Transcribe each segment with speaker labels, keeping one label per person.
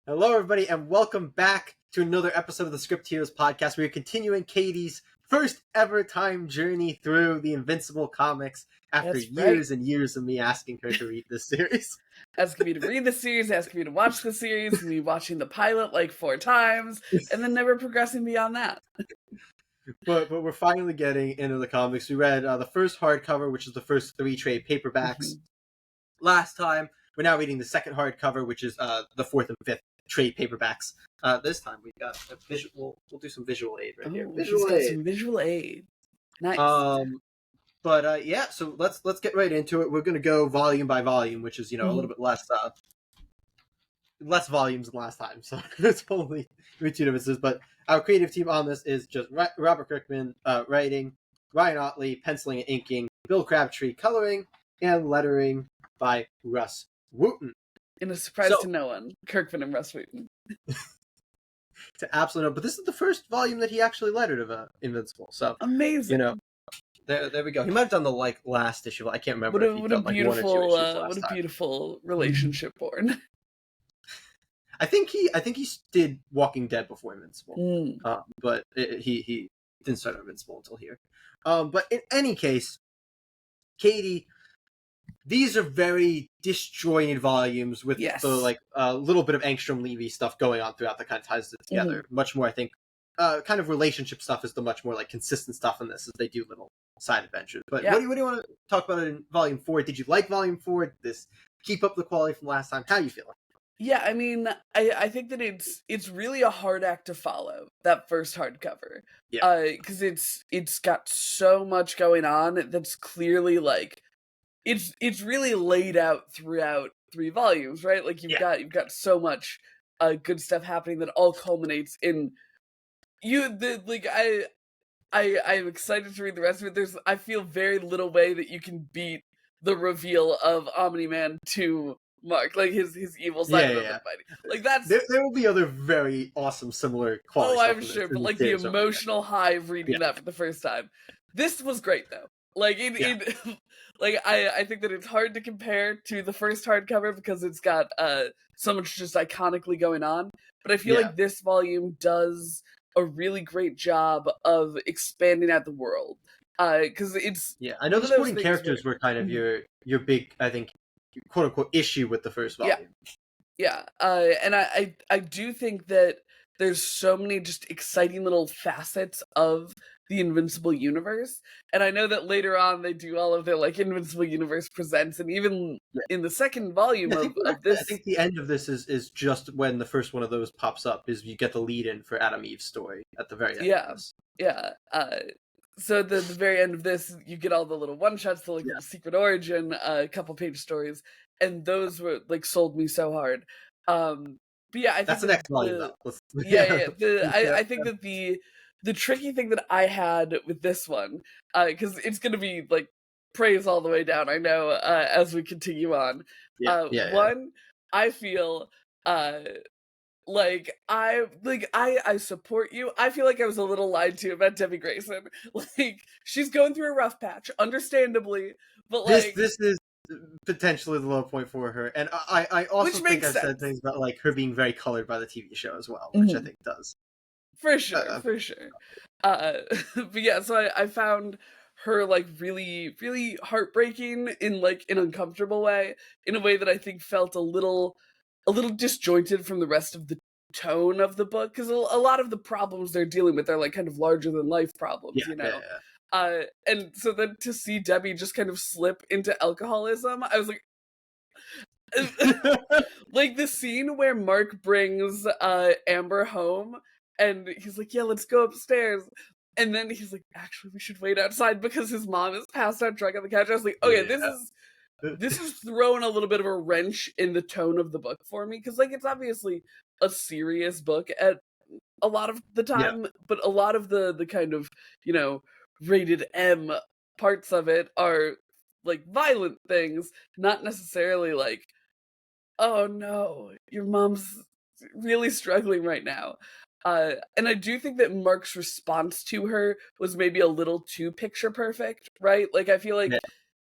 Speaker 1: Hello, everybody, and welcome back to another episode of the Script Heroes podcast. We are continuing Katie's first ever time journey through the Invincible comics after years and years of me asking her to read this series.
Speaker 2: Asking me to read the series, asking me to watch the series, me watching the pilot like 4 times, and then never progressing beyond that.
Speaker 1: But we're finally getting into the comics. We read the first hardcover, which is the first 3 trade paperbacks last time. We're now reading the second hardcover, which is the 4th and 5th trade paperbacks. This time we got a visual. We'll do some visual aid right here.
Speaker 2: Some visual aid. Nice.
Speaker 1: Yeah. So let's get right into it. We're gonna go volume by volume, which is a little bit less volumes than last time. So it's only 2 differences. But our creative team on this is just Robert Kirkman writing, Ryan Otley penciling and inking, Bill Crabtree coloring, and lettering by Russ Wooten.
Speaker 2: In a surprise to no one, Kirkman and Russ Wooten.
Speaker 1: To absolutely no, but this is the first volume that he actually lettered of Invincible. So
Speaker 2: amazing.
Speaker 1: There we go. He might have done the last issue. I can't remember.
Speaker 2: What a beautiful relationship born.
Speaker 1: I think he did Walking Dead before Invincible, but he didn't start Invincible until here. But in any case, Katie, these are very disjointed volumes with a little bit of Angstrom Levy stuff going on throughout that kind of ties it together. Much more, I think, kind of relationship stuff is the much more like consistent stuff in this as they do little side adventures. But what do you want to talk about in Volume 4? Did you like Volume 4? Did this keep up the quality from last time? How are you feeling?
Speaker 2: Yeah, I mean, I think that it's really a hard act to follow, that first hardcover. Yeah. Because it's got so much going on that's clearly like it's really laid out throughout 3 volumes, right? Like you've got so much good stuff happening that all culminates in I'm excited to read the rest of it. I feel very little way that you can beat the reveal of Omni-Man to Mark, like his evil side of everybody. Like that's
Speaker 1: there will be other very awesome similar quality.
Speaker 2: Oh, I'm sure, but like the emotional high of reading that for the first time. This was great though. Like I think that it's hard to compare to the first hardcover because it's got so much just iconically going on. But I feel like this volume does a really great job of expanding out the world. Because it's
Speaker 1: I know the supporting characters were kind of your big, I think, quote unquote issue with the first volume.
Speaker 2: And I do think that there's so many just exciting little facets of the Invincible universe, and I know that later on they do all of their like Invincible Universe presents, and even in the second volume of this,
Speaker 1: I think the end of this is just when the first one of those pops up. Is you get the lead in for Adam Eve's story at the very end. Of this.
Speaker 2: So the very end of this, you get all the little one shots, the secret origin, a couple page stories, and those were like sold me so hard. But yeah, I think
Speaker 1: that's the next volume though.
Speaker 2: I think that the tricky thing that I had with this one, because it's going to be like praise all the way down, I know, as we continue on. One, I feel I support you. I feel like I was a little lied to about Debbie Grayson. Like she's going through a rough patch, understandably, but like
Speaker 1: this is potentially the low point for her, and I also think I've said things about like her being very colored by the TV show as well, which I think does.
Speaker 2: For sure. But yeah, so I found her like really, really heartbreaking in like an uncomfortable way, in a way that I think felt a little disjointed from the rest of the tone of the book, because a lot of the problems they're dealing with are like kind of larger than life problems, and so then to see Debbie just kind of slip into alcoholism, I was like like the scene where Mark brings Amber home and he's like, yeah, let's go upstairs. And then he's like, actually, we should wait outside because his mom is passed out drunk on the couch. I was like, okay, this is throwing a little bit of a wrench in the tone of the book for me. Because, like, it's obviously a serious book at a lot of the time. But a lot of the kind of, rated M parts of it are, like, violent things. Not necessarily, like, oh, no, your mom's really struggling right now. And I do think that Mark's response to her was maybe a little too picture perfect, right? Like, I feel like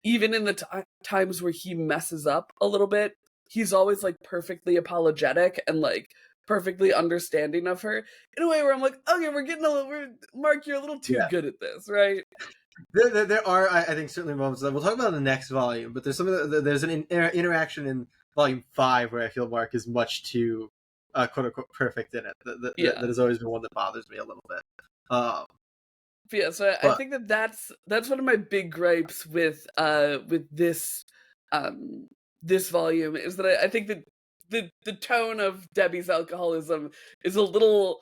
Speaker 2: even in the times where he messes up a little bit, he's always like perfectly apologetic and like perfectly understanding of her in a way where I'm like, okay, Mark, you're a little too good at this, right?
Speaker 1: There are, I think, certainly moments that we'll talk about in the next volume, but there's there's an interaction in volume 5 where I feel Mark is much too quote unquote perfect in it. That has always been one that bothers me a little bit.
Speaker 2: Yeah, so I think that's one of my big gripes with this this volume is that I think that the tone of Debbie's alcoholism is a little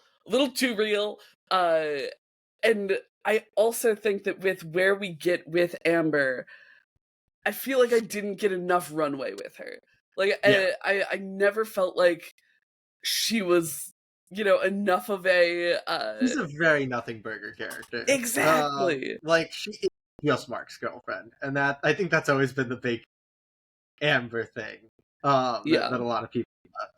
Speaker 2: too real, and I also think that with where we get with Amber, I feel like I didn't get enough runway with her. Like I never felt like she was, enough of a
Speaker 1: She's a very nothing burger character.
Speaker 2: exactly.
Speaker 1: Like she is just Mark's girlfriend, and that I think that's always been the big Amber thing. That a lot of people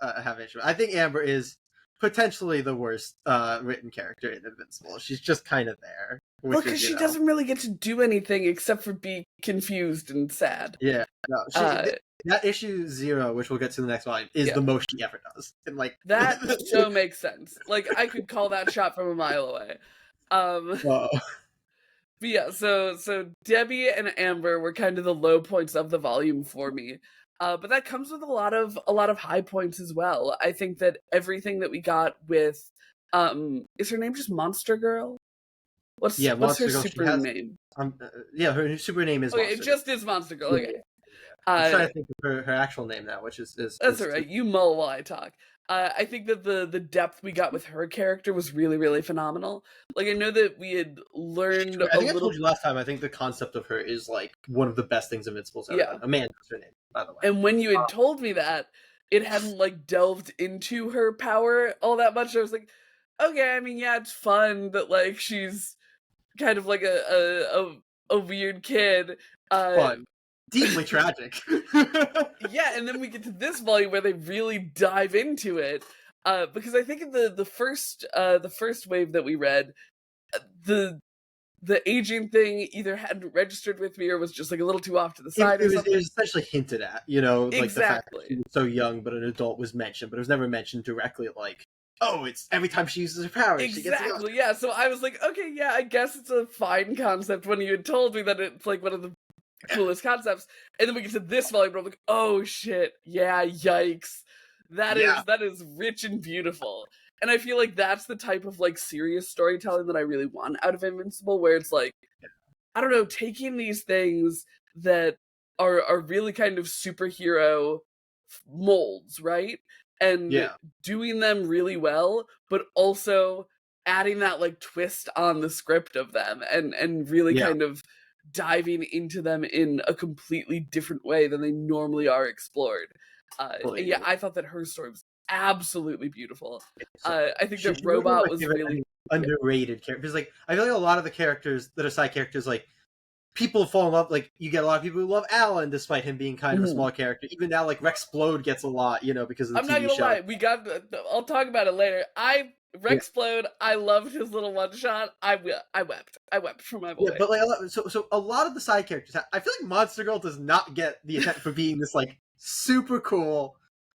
Speaker 1: have issue with. I think Amber is potentially the worst written character in Invincible. She's just kind of there.
Speaker 2: Well, because she doesn't really get to do anything except for be confused and sad.
Speaker 1: Yeah, no, that issue 0, which we'll get to in the next volume, is the most she ever does. And like
Speaker 2: that so makes sense. Like I could call that shot from a mile away. But yeah, so Debbie and Amber were kind of the low points of the volume for me. But that comes with a lot of high points as well. I think that everything that we got with is her name just Monster Girl? What's her super name?
Speaker 1: Her super name is
Speaker 2: Monster. It just is Monster Girl. Okay.
Speaker 1: I'm trying to think of her actual name now, which is
Speaker 2: that's all right. You mull while I talk. I think that the depth we got with her character was really, really phenomenal. Like I know that we had learned.
Speaker 1: I think I told you last time. I think the concept of her is like one of the best things Invincible's ever done. Amanda's her name, by the way.
Speaker 2: And when you had told me that, it hadn't like delved into her power all that much. I was like, okay, I mean, yeah, it's fun that like she's kind of like a weird kid.
Speaker 1: Fun. Deeply tragic.
Speaker 2: Yeah, and then we get to this volume where they really dive into it. Because I think in the first wave that we read, the aging thing either hadn't registered with me or was just like a little too off to the side.
Speaker 1: It was essentially hinted at, like
Speaker 2: exactly.
Speaker 1: the fact that she was so young, but an adult was mentioned, but it was never mentioned directly. Like, oh, it's every time she uses her powers,
Speaker 2: exactly. Yeah, so I was like, okay, yeah, I guess it's a fine concept when you had told me that it's like one of the coolest concepts, and then we get to this volume where I'm like, oh shit, yeah, yikes, that is rich and beautiful. And I feel like that's the type of like serious storytelling that I really want out of Invincible, where it's like, I don't know, taking these things that are really kind of superhero molds, right, and doing them really well, but also adding that like twist on the script of them, and really kind of diving into them in a completely different way than they normally are explored. And yeah, I thought that her story was absolutely beautiful. I think that Robot was really
Speaker 1: underrated character, because like I feel like a lot of the characters that are side characters, like people fall in love. Like you get a lot of people who love Alan despite him being kind of a small character. Even now, like Rexplode gets a lot, because of the
Speaker 2: I'm
Speaker 1: TV
Speaker 2: not gonna
Speaker 1: show.
Speaker 2: lie, I'll talk about it later. Rexplode, I loved his little one shot. I wept for my boy.
Speaker 1: Yeah, but like so a lot of the side characters, I feel like Monster Girl does not get the attention for being this like super cool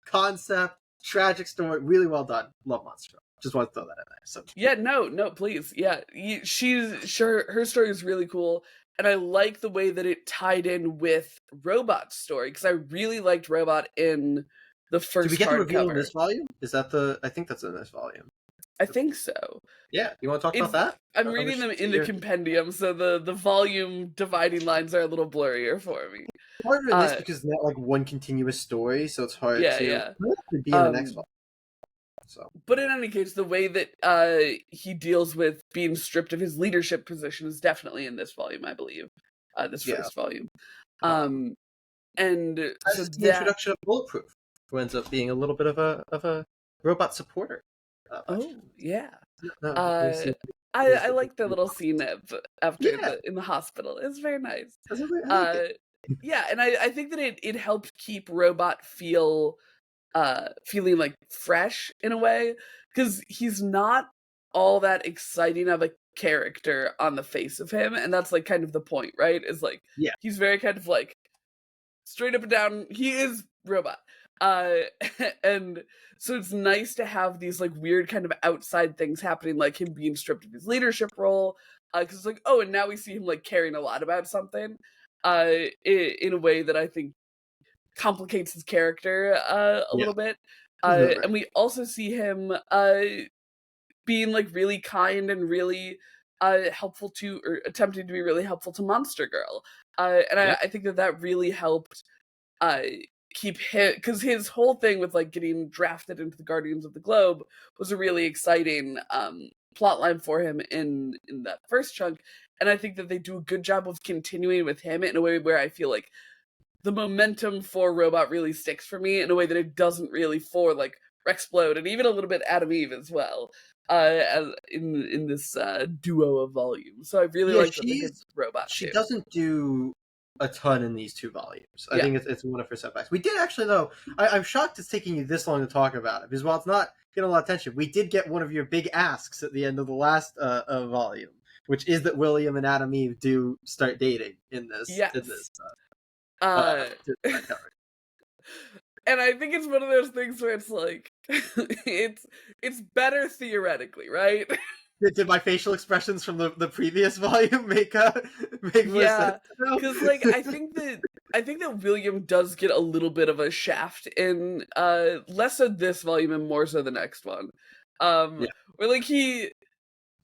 Speaker 1: concept, tragic story, really well done. Love Monster Girl. Just want to throw that in there. So
Speaker 2: yeah, no, please, yeah, her story is really cool, and I like the way that it tied in with Robot's story, because I really liked Robot in the first.
Speaker 1: Did we get the reveal in this volume? Is that I think that's in this volume.
Speaker 2: I think so.
Speaker 1: Yeah, you want to talk about that?
Speaker 2: I'm reading them in the compendium, so the volume dividing lines are a little blurrier for me.
Speaker 1: Harder in this because it's not like one continuous story, so it's hard to be in the next one. So.
Speaker 2: But in any case, the way that he deals with being stripped of his leadership position is definitely in this volume, I believe. This first volume. And so
Speaker 1: the introduction of Bulletproof, who ends up being a little bit of a robot supporter.
Speaker 2: Yeah. I like the little scene after in the hospital. It's very nice. Yeah, and I think that it helped keep Robot feeling like fresh in a way, because he's not all that exciting of a character on the face of him, and that's like kind of the point, right? Is like he's very kind of like straight up and down. He is Robot. Uh, and so it's nice to have these like weird kind of outside things happening, like him being stripped of his leadership role. Because it's like, oh, and now we see him like caring a lot about something. In a way that I think complicates his character a
Speaker 1: Yeah,
Speaker 2: little bit.
Speaker 1: he's doing right.
Speaker 2: And we also see him being like really kind and really helpful to, or attempting to be really helpful to Monster Girl. And
Speaker 1: Yeah,
Speaker 2: I think that that really helped uh keep him, because his whole thing with like getting drafted into the Guardians of the Globe was a really exciting plot line for him in that first chunk. And I think that they do a good job of continuing with him in a way where I feel like the momentum for Robot really sticks for me in a way that it doesn't really for like Rexplode and even a little bit Adam Eve as well. As in this duo of volumes. So I really
Speaker 1: yeah.
Speaker 2: like that they did Robot
Speaker 1: She
Speaker 2: too.
Speaker 1: doesn't do a ton in these 2 volumes. I
Speaker 2: Yeah.
Speaker 1: think it's one of her setbacks. We did actually though. I'm shocked it's taking you this long to talk about it because while it's not getting a lot of attention, we did get one of your big asks at the end of the last volume, which is that William and Adam Eve do start dating in this
Speaker 2: Yes. Uh
Speaker 1: cover.
Speaker 2: and I think it's one of those things where it's like it's better theoretically, right?
Speaker 1: Did my facial expressions from the previous volume make more sense
Speaker 2: Yeah,
Speaker 1: now?
Speaker 2: because like I think that William does get a little bit of a shaft in less so this volume and more so the next one.
Speaker 1: Yeah,
Speaker 2: Where like he,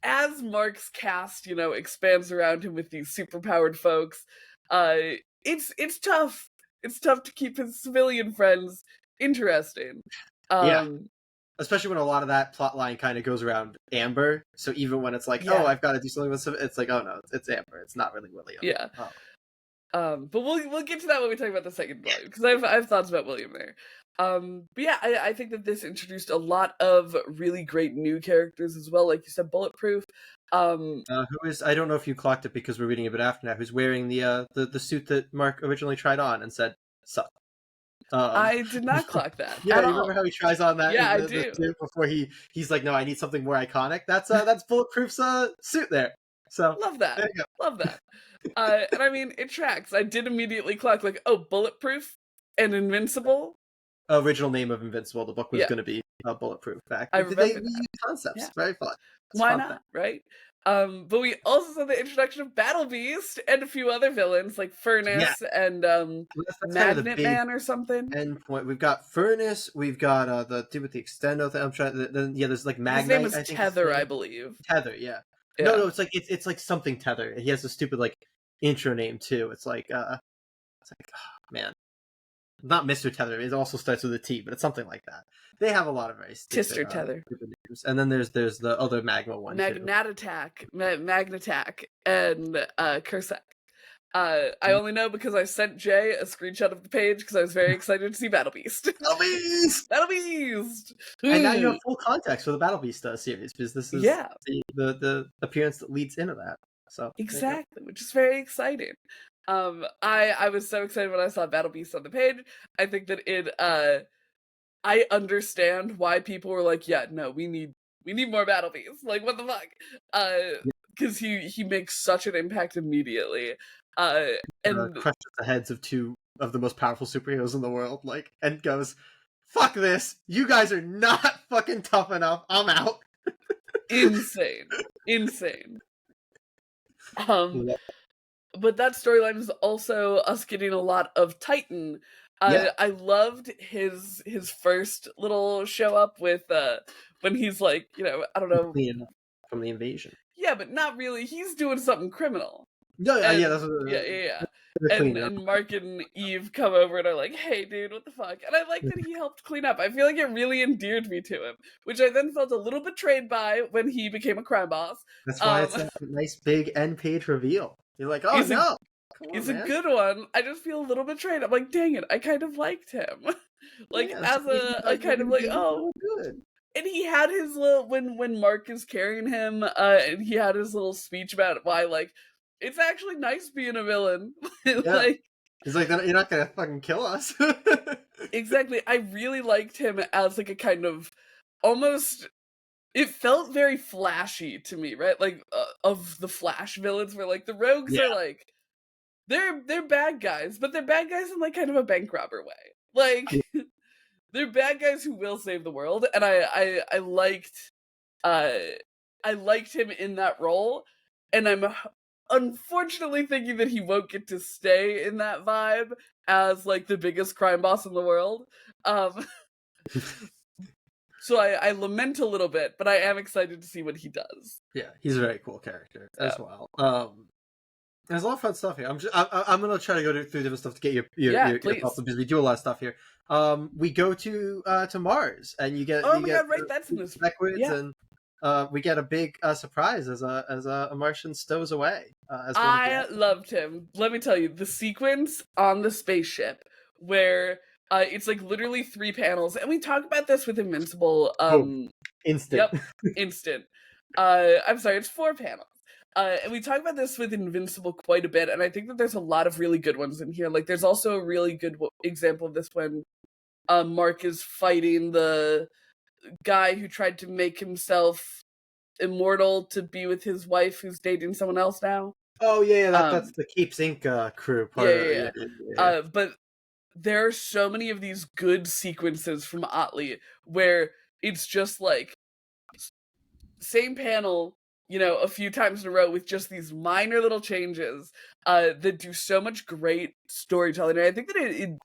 Speaker 2: as Mark's cast, you know, expands around him with these superpowered folks, uh it's tough. It's tough to keep his civilian friends interesting.
Speaker 1: yeah.
Speaker 2: Um
Speaker 1: Especially when a lot of that plot line kind of goes around Amber. So even when it's like, oh,
Speaker 2: yeah,
Speaker 1: I've got to do something with some, it's like, oh no, it's Amber. It's not really William.
Speaker 2: yeah.
Speaker 1: Oh.
Speaker 2: But we'll get to that when we talk about the second volume because I've thoughts about William there. But yeah, I think that this introduced a lot of really great new characters as well. Like you said, Bulletproof.
Speaker 1: Who is? I don't know if you clocked it because we're reading a bit after now. Who's wearing the suit that Mark originally tried on and said suck.
Speaker 2: I did not clock that
Speaker 1: Yeah,
Speaker 2: at
Speaker 1: you remember
Speaker 2: all.
Speaker 1: how he tries on that
Speaker 2: Yeah, I
Speaker 1: the
Speaker 2: do.
Speaker 1: suit before he's like, no, I need something more iconic. That's Bulletproof's suit there. So
Speaker 2: Love that.
Speaker 1: there you go.
Speaker 2: Love that. And I mean, it tracks. I did immediately clock like, oh, Bulletproof and Invincible.
Speaker 1: Original name of Invincible. The book was
Speaker 2: Yeah,
Speaker 1: going to be Bulletproof back.
Speaker 2: I
Speaker 1: They
Speaker 2: remember that.
Speaker 1: use concepts.
Speaker 2: Yeah,
Speaker 1: Very fun. It's a
Speaker 2: why
Speaker 1: fun thing.
Speaker 2: not, right? But we also saw the introduction of Battle Beast and a few other villains like
Speaker 1: Yeah,
Speaker 2: Furnace and
Speaker 1: that's kind of the
Speaker 2: Magnet
Speaker 1: big
Speaker 2: Man or something.
Speaker 1: endpoint. We've got Furnace. We've got the dude with the extendo thing. I'm trying. Yeah, there's like
Speaker 2: His name
Speaker 1: Magnite.
Speaker 2: is
Speaker 1: I think his
Speaker 2: Tether, I
Speaker 1: name.
Speaker 2: believe.
Speaker 1: Tether. Yeah. No,
Speaker 2: Yeah.
Speaker 1: no. It's like something Tether. He has a stupid like intro name too. It's like oh, man, not Mr. Tether. It also starts with a T, but it's something like that. They have a lot of very
Speaker 2: Tister Tether.
Speaker 1: stupid names. And then there's the other Magma one too.
Speaker 2: Magnatattack, and Kursak. I only know because I sent Jay a screenshot of the page because I was very excited to see Battle Beast.
Speaker 1: Battle Beast!
Speaker 2: Battle Beast!
Speaker 1: And now you have full context for the Battle Beast series because this is
Speaker 2: Yeah,
Speaker 1: the appearance that leads into that. So
Speaker 2: exactly, which is very exciting. I was so excited when I saw Battle Beast on the page. I think that it I understand why people were like, yeah, no, we need more Battle Beasts. Like, what the fuck? Because he makes such an impact immediately. And
Speaker 1: crushes the heads of two of the most powerful superheroes in the world, like, and goes, "Fuck this! You guys are not fucking tough enough. I'm out."
Speaker 2: insane. But that storyline is also us getting a lot of Titan.
Speaker 1: Yeah,
Speaker 2: I loved his first little show up with when he's like, you know, I don't know.
Speaker 1: clean up from the invasion.
Speaker 2: Yeah, but not really. He's doing something criminal.
Speaker 1: Yeah,
Speaker 2: And
Speaker 1: that's
Speaker 2: yeah.
Speaker 1: clean up.
Speaker 2: And Mark and Eve come over and are like, "Hey, dude, what the fuck?" And I like that he helped clean up. I feel like it really endeared me to him, which I then felt a little betrayed by when he became a crime boss.
Speaker 1: That's why it's a nice big end page reveal. You're like, oh no, come
Speaker 2: he's
Speaker 1: on,
Speaker 2: a
Speaker 1: man.
Speaker 2: good one. I just feel a little betrayed. I'm like, dang it, I kind of liked him. Like
Speaker 1: Yeah,
Speaker 2: as I kind of like, oh.
Speaker 1: good.
Speaker 2: And he had his little when Mark is carrying him, and he had his little speech about why like it's actually nice being a villain.
Speaker 1: Yeah,
Speaker 2: Like
Speaker 1: he's like, you're not gonna fucking kill us.
Speaker 2: exactly. I really liked him as like a kind of almost. It felt very flashy to me, right? Like of the Flash villains, where like the rogues
Speaker 1: Yeah.
Speaker 2: are like they're bad guys, but they're bad guys in like kind of a bank robber way. Like they're bad guys who will save the world, and uh I liked him in that role, and I'm unfortunately thinking that he won't get to stay in that vibe as like the biggest crime boss in the world. Um so I lament a little bit, but I am excited to see what he does.
Speaker 1: Yeah, he's a very cool character as
Speaker 2: So,
Speaker 1: well. There's a lot of fun stuff here. I'm gonna try to go through different stuff to get your
Speaker 2: please.
Speaker 1: thoughts, because we do a lot of stuff here. We go to Mars, and you get
Speaker 2: Oh my god, right, that's in this
Speaker 1: backwards,
Speaker 2: yeah.
Speaker 1: and we get a big surprise as a Martian stows away.
Speaker 2: I loved him. Let me tell you, the sequence on the spaceship where it's like literally 3 panels, and we talk about this with Invincible.
Speaker 1: Instant.
Speaker 2: Yep, instant. I'm sorry, it's 4 panels. And we talk about this with Invincible quite a bit, and I think that there's a lot of really good ones in here. Like, there's also a really good example of this when Mark is fighting the guy who tried to make himself immortal to be with his wife who's dating someone else now.
Speaker 1: Oh yeah, that's the Keeps Inc. Crew part of it.
Speaker 2: Yeah. But there are so many of these good sequences from Otley where it's just like same panel, a few times in a row with just these minor little changes that do so much great storytelling. And I think that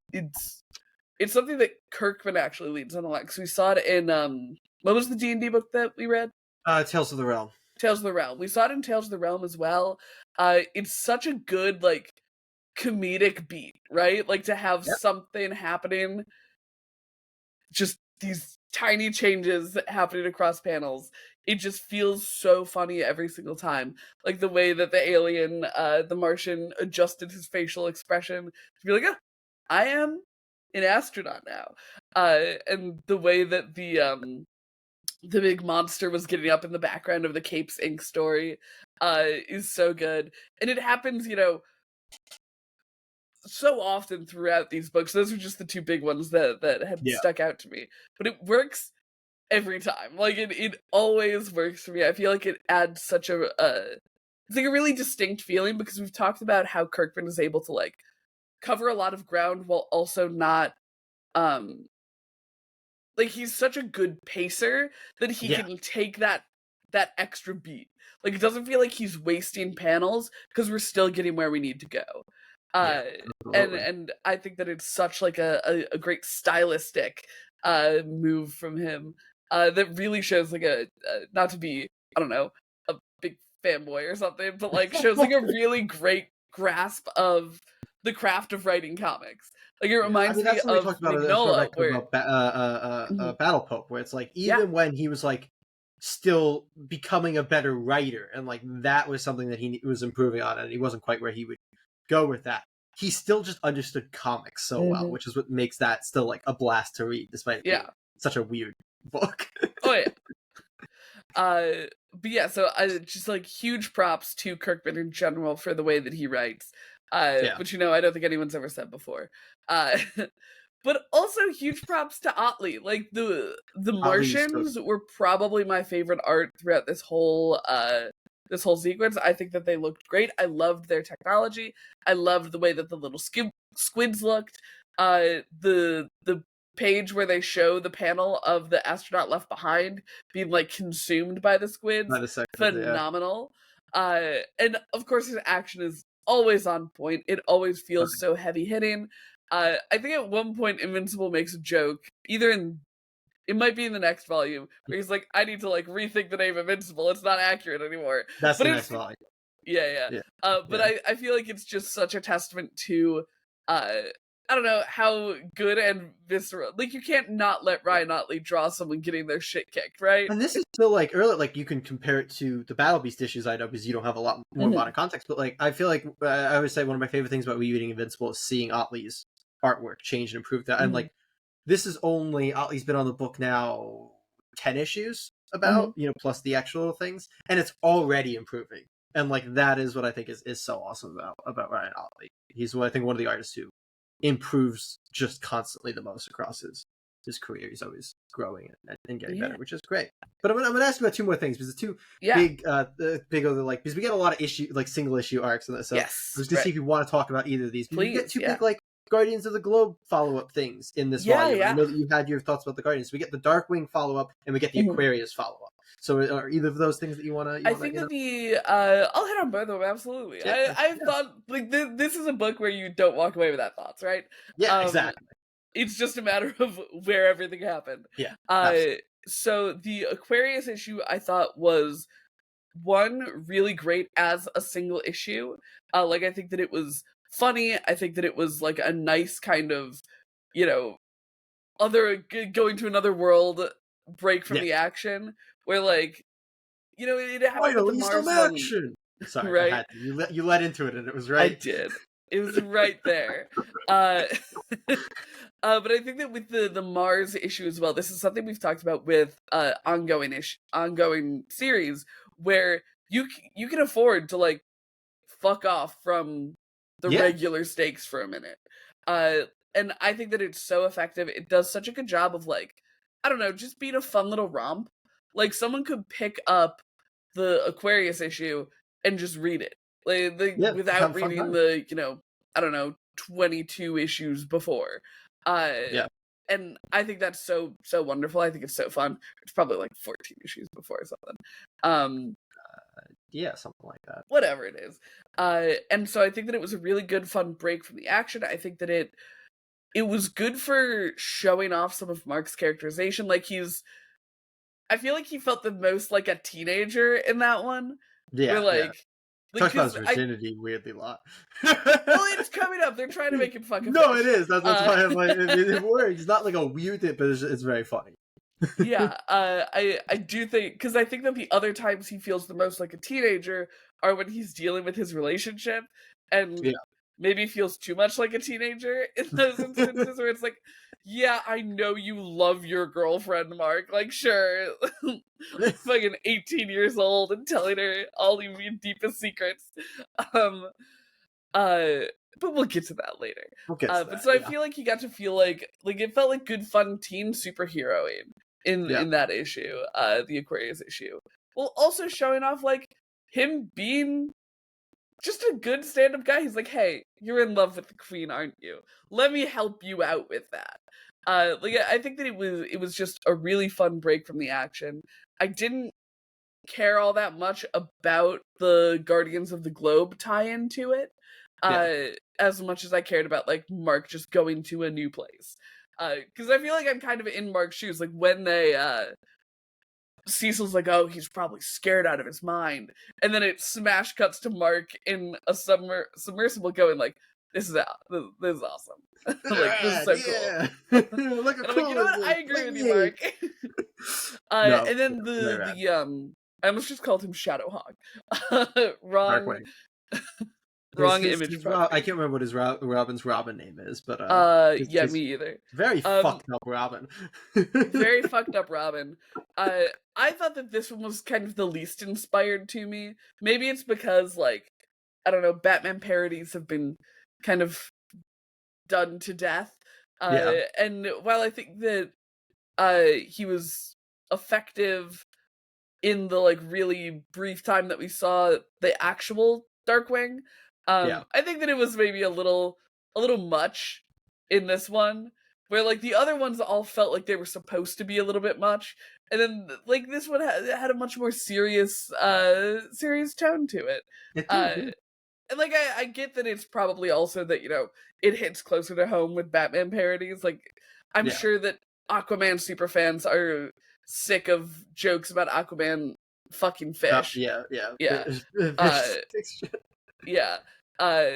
Speaker 2: it's something that Kirkman actually leads on a lot, because we saw it in what was the D&D book that we read?
Speaker 1: Tales of the Realm.
Speaker 2: Tales of the Realm. We saw it in Tales of the Realm as well. It's such a good like comedic beat, right? Like to have something happening, just these tiny changes happening across panels. It just feels so funny every single time. Like the way that the alien, the Martian, adjusted his facial expression to be like, oh, I am an astronaut now. And the way that the big monster was getting up in the background of the Capes Inc. story is so good. And it happens, so often throughout these books. Those are just the 2 big ones that have stuck out to me. But it works every time. Like, it always works for me. I feel like it adds such it's like a really distinct feeling, because we've talked about how Kirkman is able to, like, cover a lot of ground while also not, like, he's such a good pacer that he can take that extra beat. Like, it doesn't feel like he's wasting panels, because we're still getting where we need to go. And I think that it's such like a great stylistic move from him that really shows like a not to be, I don't know, a big fanboy or something, but like shows like a really great grasp of the craft of writing comics. Like, it reminds me of Mignola,
Speaker 1: about Battle Pope, where it's like, even when he was like still becoming a better writer, and like that was something that he was improving on, and he wasn't quite where he would go with that, he still just understood comics so well, which is what makes that still like a blast to read, despite it being such a weird book.
Speaker 2: Oh yeah. But yeah, so just like huge props to Kirkman in general for the way that he writes, which I don't think anyone's ever said before. But also huge props to Otley. Like the Martians were probably my favorite art throughout this whole sequence. I think that they looked great. I loved their technology. I loved the way that the little squids looked. The page where they show the panel of the astronaut left behind being like consumed by the squids, phenomenal. And of course his action is always on point. It always feels so heavy hitting. I think at one point Invincible makes a joke, it might be in the next volume, where he's like, I need to like rethink the name Invincible. It's not accurate anymore.
Speaker 1: That's the next volume.
Speaker 2: Yeah. But I feel like it's just such a testament to I don't know, how good and visceral. Like, you can't not let Ryan Otley draw someone getting their shit kicked, right?
Speaker 1: And this is still like early. Like, you can compare it to the Battle Beast issues I know, because you don't have a lot more modern context. But like, I feel like I always say one of my favorite things about reading Invincible is seeing Otley's artwork change and improve. That and like, this is only Otley's been on the book now 10 issues about, plus the actual little things, and it's already improving. And like, that is what I think is so awesome about Ryan Otley. He's I think one of the artists who improves just constantly the most across his career. He's always growing and getting better, which is great. But I'm gonna ask you about 2 more things, because the 2 big other, like, because we get a lot of single issue arcs in this. So I was gonna see if you want to talk about either of these.
Speaker 2: Please,
Speaker 1: we get 2 big like Guardians of the Globe follow-up things in this
Speaker 2: Yeah,
Speaker 1: volume. I
Speaker 2: yeah.
Speaker 1: know that you had your thoughts about the Guardians. We get the Darkwing follow-up, and we get the
Speaker 2: Mhm.
Speaker 1: Aquarius follow-up. So are either of those things that you wanna
Speaker 2: I think that I'll hit on both of them, absolutely.
Speaker 1: Yeah,
Speaker 2: I've
Speaker 1: yeah,
Speaker 2: thought, like, this is a book where you don't walk away without thoughts, right?
Speaker 1: yeah,
Speaker 2: Um,
Speaker 1: exactly.
Speaker 2: it's just a matter of where everything happened.
Speaker 1: Yeah,
Speaker 2: Uh,
Speaker 1: absolutely.
Speaker 2: so the Aquarius issue I thought was one really great as a single issue. Like, I think that it was funny. I think that it was like a nice kind of, you know, going to another world break from
Speaker 1: Yeah.
Speaker 2: the action, where, like, it happened with the
Speaker 1: Finally, some
Speaker 2: Mars one,
Speaker 1: action! Sorry, I
Speaker 2: right?
Speaker 1: had to. You led into it, and it was
Speaker 2: I
Speaker 1: right.
Speaker 2: did. It was right there. Uh, but I think that with the Mars issue as well, this is something we've talked about with ongoing series, where you can afford to, like, fuck off from the
Speaker 1: Yeah,
Speaker 2: regular stakes for a minute. Uh, and I think that it's so effective. It does such a good job of, like, I don't know, just being a fun little romp. Like, someone could pick up the Aquarius issue and just read it,
Speaker 1: yeah, have
Speaker 2: without
Speaker 1: a fun
Speaker 2: reading
Speaker 1: time.
Speaker 2: the, I don't know, 22 issues before. Uh,
Speaker 1: Yeah,
Speaker 2: and I think that's so wonderful. I think it's so fun. It's probably like 14 issues before or something. Um,
Speaker 1: yeah, something like that.
Speaker 2: Whatever it is. And so I think that it was a really good, fun break from the action. I think that it was good for showing off some of Mark's characterization. Like, I feel like he felt the most like a teenager in that one. Where,
Speaker 1: Yeah, yeah. Talks about his
Speaker 2: because
Speaker 1: virginity weirdly a lot.
Speaker 2: well, it's coming up. They're trying to make him fuck a
Speaker 1: No, it
Speaker 2: fish.
Speaker 1: is. That's why I'm like, it works. It's not like a weird thing, but it's very funny.
Speaker 2: Yeah, I do think, because I think that the other times he feels the most like a teenager are when he's dealing with his relationship, and
Speaker 1: Yeah.
Speaker 2: maybe feels too much like a teenager in those instances where it's like, yeah, I know you love your girlfriend, Mark. Like, sure, fucking 18 years old and telling her all your deepest secrets. Um, uh, but we'll get to that later.
Speaker 1: We'll get to
Speaker 2: But
Speaker 1: that.
Speaker 2: so I
Speaker 1: Yeah.
Speaker 2: feel like he got to feel like it felt like good fun teen superheroing
Speaker 1: Yeah.
Speaker 2: in that issue, the Aquarius issue. Well, also showing off, like, him being just a good stand-up guy. He's like, hey, you're in love with the queen, aren't you? Let me help you out with that. Like, I think that it was just a really fun break from the action. I didn't care all that much about the Guardians of the Globe tie-in to it,
Speaker 1: Yeah.
Speaker 2: as much as I cared about, like, Mark just going to a new place. Because I feel like I'm kind of in Mark's shoes. Like, when Cecil's like, oh, he's probably scared out of his mind, and then it smash cuts to Mark in a submersible going like, this is awesome. Like, this is
Speaker 1: Yeah.
Speaker 2: so cool.
Speaker 1: Yeah. Look how
Speaker 2: And I'm like,
Speaker 1: cool
Speaker 2: you know
Speaker 1: this
Speaker 2: what? I
Speaker 1: is.
Speaker 2: agree with you,
Speaker 1: Yay.
Speaker 2: Mark.
Speaker 1: No.
Speaker 2: And then
Speaker 1: Very rad.
Speaker 2: I almost just called him Shadowhawk. Wrong,
Speaker 1: Darkwing.
Speaker 2: wrong image
Speaker 1: I
Speaker 2: property.
Speaker 1: can't remember what his Robin's Robin name is, but
Speaker 2: Yeah,
Speaker 1: his
Speaker 2: me either.
Speaker 1: very
Speaker 2: Um,
Speaker 1: fucked up Robin.
Speaker 2: Very fucked up Robin. I thought that this one was kind of the least inspired to me. Maybe it's because, like, I don't know, Batman parodies have been kind of done to death.
Speaker 1: Yeah.
Speaker 2: And while I think that he was effective in the, like, really brief time that we saw the actual Darkwing,
Speaker 1: Yeah.
Speaker 2: I think that it was maybe a little much in this one, where, like, the other ones all felt like they were supposed to be a little bit much, and then, like, this one had a much more serious tone to it.
Speaker 1: It did.
Speaker 2: Uh,
Speaker 1: Yeah.
Speaker 2: and, like, I get that it's probably also that, it hits closer to home with Batman parodies. Like, I'm
Speaker 1: Yeah.
Speaker 2: sure that Aquaman superfans are sick of jokes about Aquaman fucking fish.
Speaker 1: Yeah. Yeah.
Speaker 2: Yeah. Uh,
Speaker 1: Fix shit.
Speaker 2: yeah. Uh,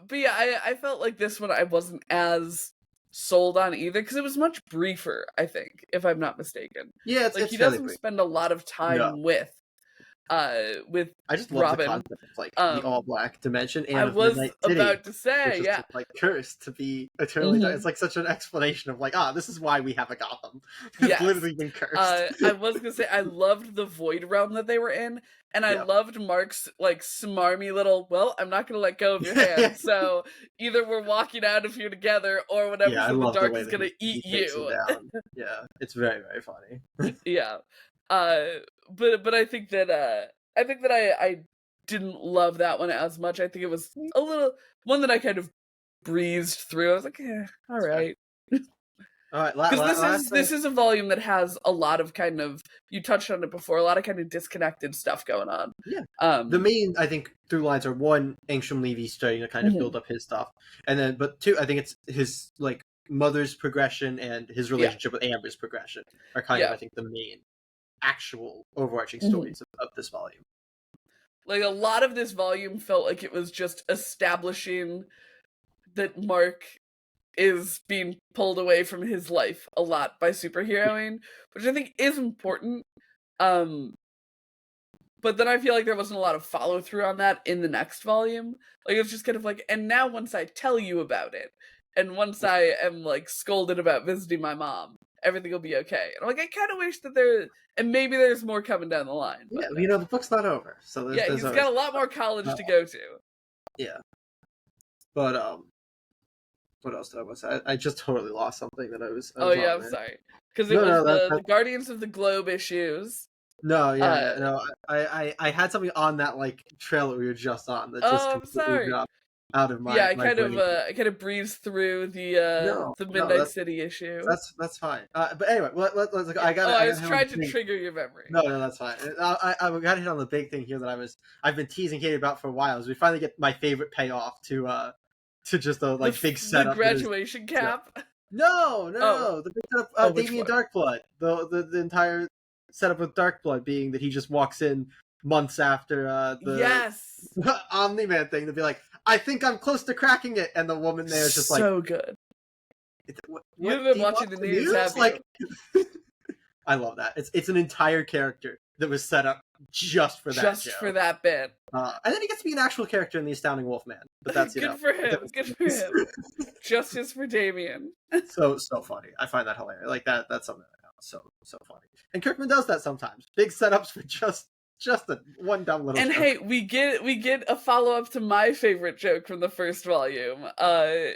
Speaker 2: but yeah, I felt like this one I wasn't as sold on either, because it was much briefer, I think, if I'm not mistaken.
Speaker 1: Yeah,
Speaker 2: Like,
Speaker 1: it's
Speaker 2: he
Speaker 1: fairly
Speaker 2: doesn't
Speaker 1: brief.
Speaker 2: spend a lot of
Speaker 1: No.
Speaker 2: time with
Speaker 1: I just love the
Speaker 2: Robin.
Speaker 1: concept of like the all
Speaker 2: Um,
Speaker 1: black dimension
Speaker 2: I
Speaker 1: and of
Speaker 2: was
Speaker 1: Midnight City,
Speaker 2: about to say,
Speaker 1: which is
Speaker 2: yeah.
Speaker 1: just like cursed to be eternally dark.
Speaker 2: Mhm.
Speaker 1: It's like such an explanation of like, this is why we have a Gotham. It's
Speaker 2: Yes.
Speaker 1: literally been cursed.
Speaker 2: I was gonna say I loved the void realm that they were in, and I
Speaker 1: Yeah.
Speaker 2: loved Mark's, like, smarmy little, well, I'm not gonna let go of your hand, so either we're walking out of here together or whatever,
Speaker 1: Yeah, I
Speaker 2: so the
Speaker 1: love the
Speaker 2: dark
Speaker 1: way
Speaker 2: is
Speaker 1: that
Speaker 2: gonna
Speaker 1: he
Speaker 2: eat
Speaker 1: takes him
Speaker 2: you.
Speaker 1: down. Yeah, it's very, very funny.
Speaker 2: Yeah. Uh but I think that I didn't love that one as much. I think it was a little one that I kind of breezed through. I was like, all right.
Speaker 1: All right,
Speaker 2: Because this is a volume that has a lot of kind of, you touched on it before, a lot of kind of disconnected stuff going on.
Speaker 1: Yeah. The main, I think, through lines are, one, Angstrom Levy starting to kind of build up his stuff, and then, but two, I think it's his like mother's progression and his relationship with Amber's progression are kind of, I think, the main actual overarching stories of this volume.
Speaker 2: Like, a lot of this volume felt like it was just establishing that Mark is being pulled away from his life a lot by superheroing, which I think is important. But then I feel like there wasn't a lot of follow through on that in the next volume. Like, it's just kind of like, and now once I tell you about it, and once I am like scolded about visiting my mom, everything will be okay. And I'm like, I kind of wish that and maybe there's more coming down the line.
Speaker 1: But, yeah, the book's not over, so
Speaker 2: he's got a lot more college to go to.
Speaker 1: Yeah, but what else did I want to say? I just totally lost something that I was.
Speaker 2: I'm sorry, because it was the Guardians of the Globe issues.
Speaker 1: No, no. I had something on that like trail that we were just on that just completely dropped out of my.
Speaker 2: Yeah, I kind of breezed through the Midnight City issue.
Speaker 1: That's fine. But anyway, let's. I was
Speaker 2: trying to trigger your memory.
Speaker 1: No, that's fine. I got to hit on the big thing here that I've been teasing Katie about for a while. Is we finally get my favorite payoff to just a big setup.
Speaker 2: The graduation cap.
Speaker 1: No. The big setup. Damien Darkblood. The entire setup with Darkblood being that he just walks in months after the Omni-Man thing to be like, I think I'm close to cracking it, and the woman there is just
Speaker 2: so good. You've been watching the news, have you?
Speaker 1: Like, I love that. It's an entire character that was set up just for that.
Speaker 2: Just for that bit.
Speaker 1: And then he gets to be an actual character in the Astounding Wolfman. But that's
Speaker 2: good for him. Good for him. Justice for Damien.
Speaker 1: so funny. I find that hilarious. Like that's something so funny. And Kirkman does that sometimes. Big setups for just one dumb little.
Speaker 2: And joke. Hey, we get a follow up to my favorite joke from the first volume, or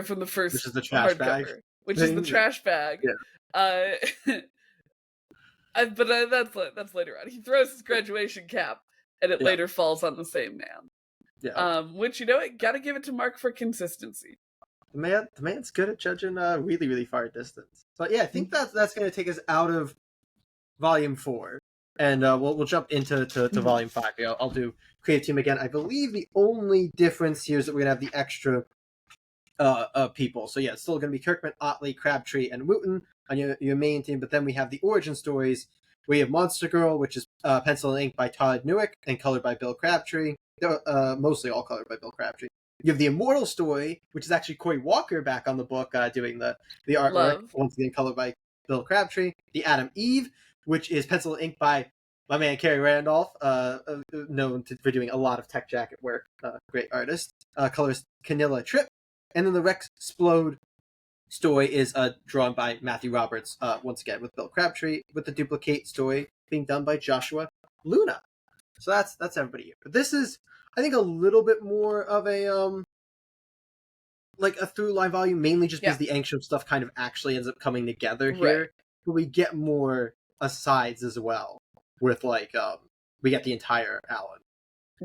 Speaker 2: from the first,
Speaker 1: which is the trash bag,
Speaker 2: which is the trash bag.
Speaker 1: Yeah.
Speaker 2: But that's later on. He throws his graduation cap, and it later falls on the same man.
Speaker 1: Yeah.
Speaker 2: Which gotta give it to Mark for consistency.
Speaker 1: The man's good at judging really, really far distance. So yeah, I think that's going to take us out of volume 4, and we'll jump into volume 5. I'll do Creative Team again. I believe the only difference here is that we're going to have the extra people. So yeah, it's still going to be Kirkman, Otley, Crabtree, and Wooten on your main team. But then we have the origin stories. We have Monster Girl, which is pencil and ink by Todd Newick and colored by Bill Crabtree. Mostly all colored by Bill Crabtree. You have the Immortal story, which is actually Cory Walker back on the book doing the artwork, once again colored by Bill Crabtree. The Adam Eve, which is pencil and ink by my man Kerry Randolph, known for doing a lot of Tech Jacket work, great artist. Colorist Canilla Tripp. And then the Rex Splode story is drawn by Matthew Roberts, once again with Bill Crabtree, with the Duplicate story being done by Joshua Luna. So that's everybody here. But this is, I think, a little bit more of a like a through line volume, mainly just because the Angstrom stuff kind of actually ends up coming together here. Right. But we get more asides as well, with like we get the entire Alan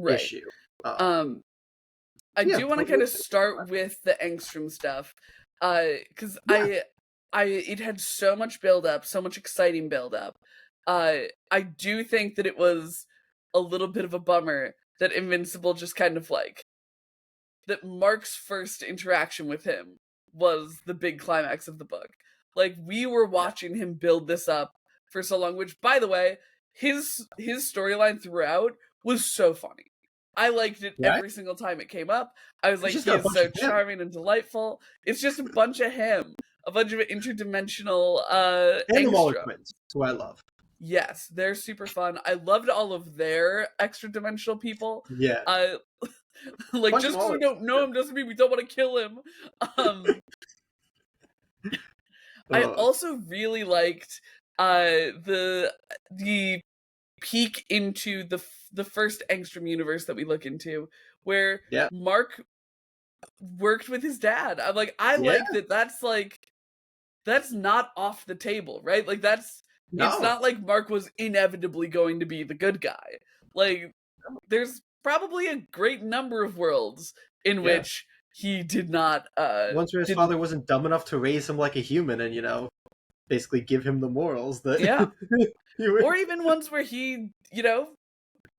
Speaker 1: issue.
Speaker 2: I do want to kind of start with the Angstrom stuff, because it had so much build up, so much exciting build up. I do think that it was a little bit of a bummer that Invincible just kind of like, that Mark's first interaction with him was the big climax of the book. Like, we were watching him build this up for so long, which, by the way, his storyline throughout was so funny. I liked it every single time it came up. I was like, he's so charming and delightful. It's just a bunch of him. A bunch of interdimensional
Speaker 1: and the Waller twins, who I love.
Speaker 2: Yes, they're super fun. I loved all of their extra-dimensional people.
Speaker 1: Yeah.
Speaker 2: Like, just because we don't know him doesn't mean we don't want to kill him. I also really liked the peek into the first Angstrom universe that we look into, where Mark worked with his dad. I'm like, I like that's not off the table, right? Like, it's not like Mark was inevitably going to be the good guy. Like, there's probably a great number of worlds in which he did not
Speaker 1: Ones where his
Speaker 2: didn't
Speaker 1: father wasn't dumb enough to raise him like a human and, basically give him the morals that
Speaker 2: yeah.
Speaker 1: you would.
Speaker 2: Or even ones where he,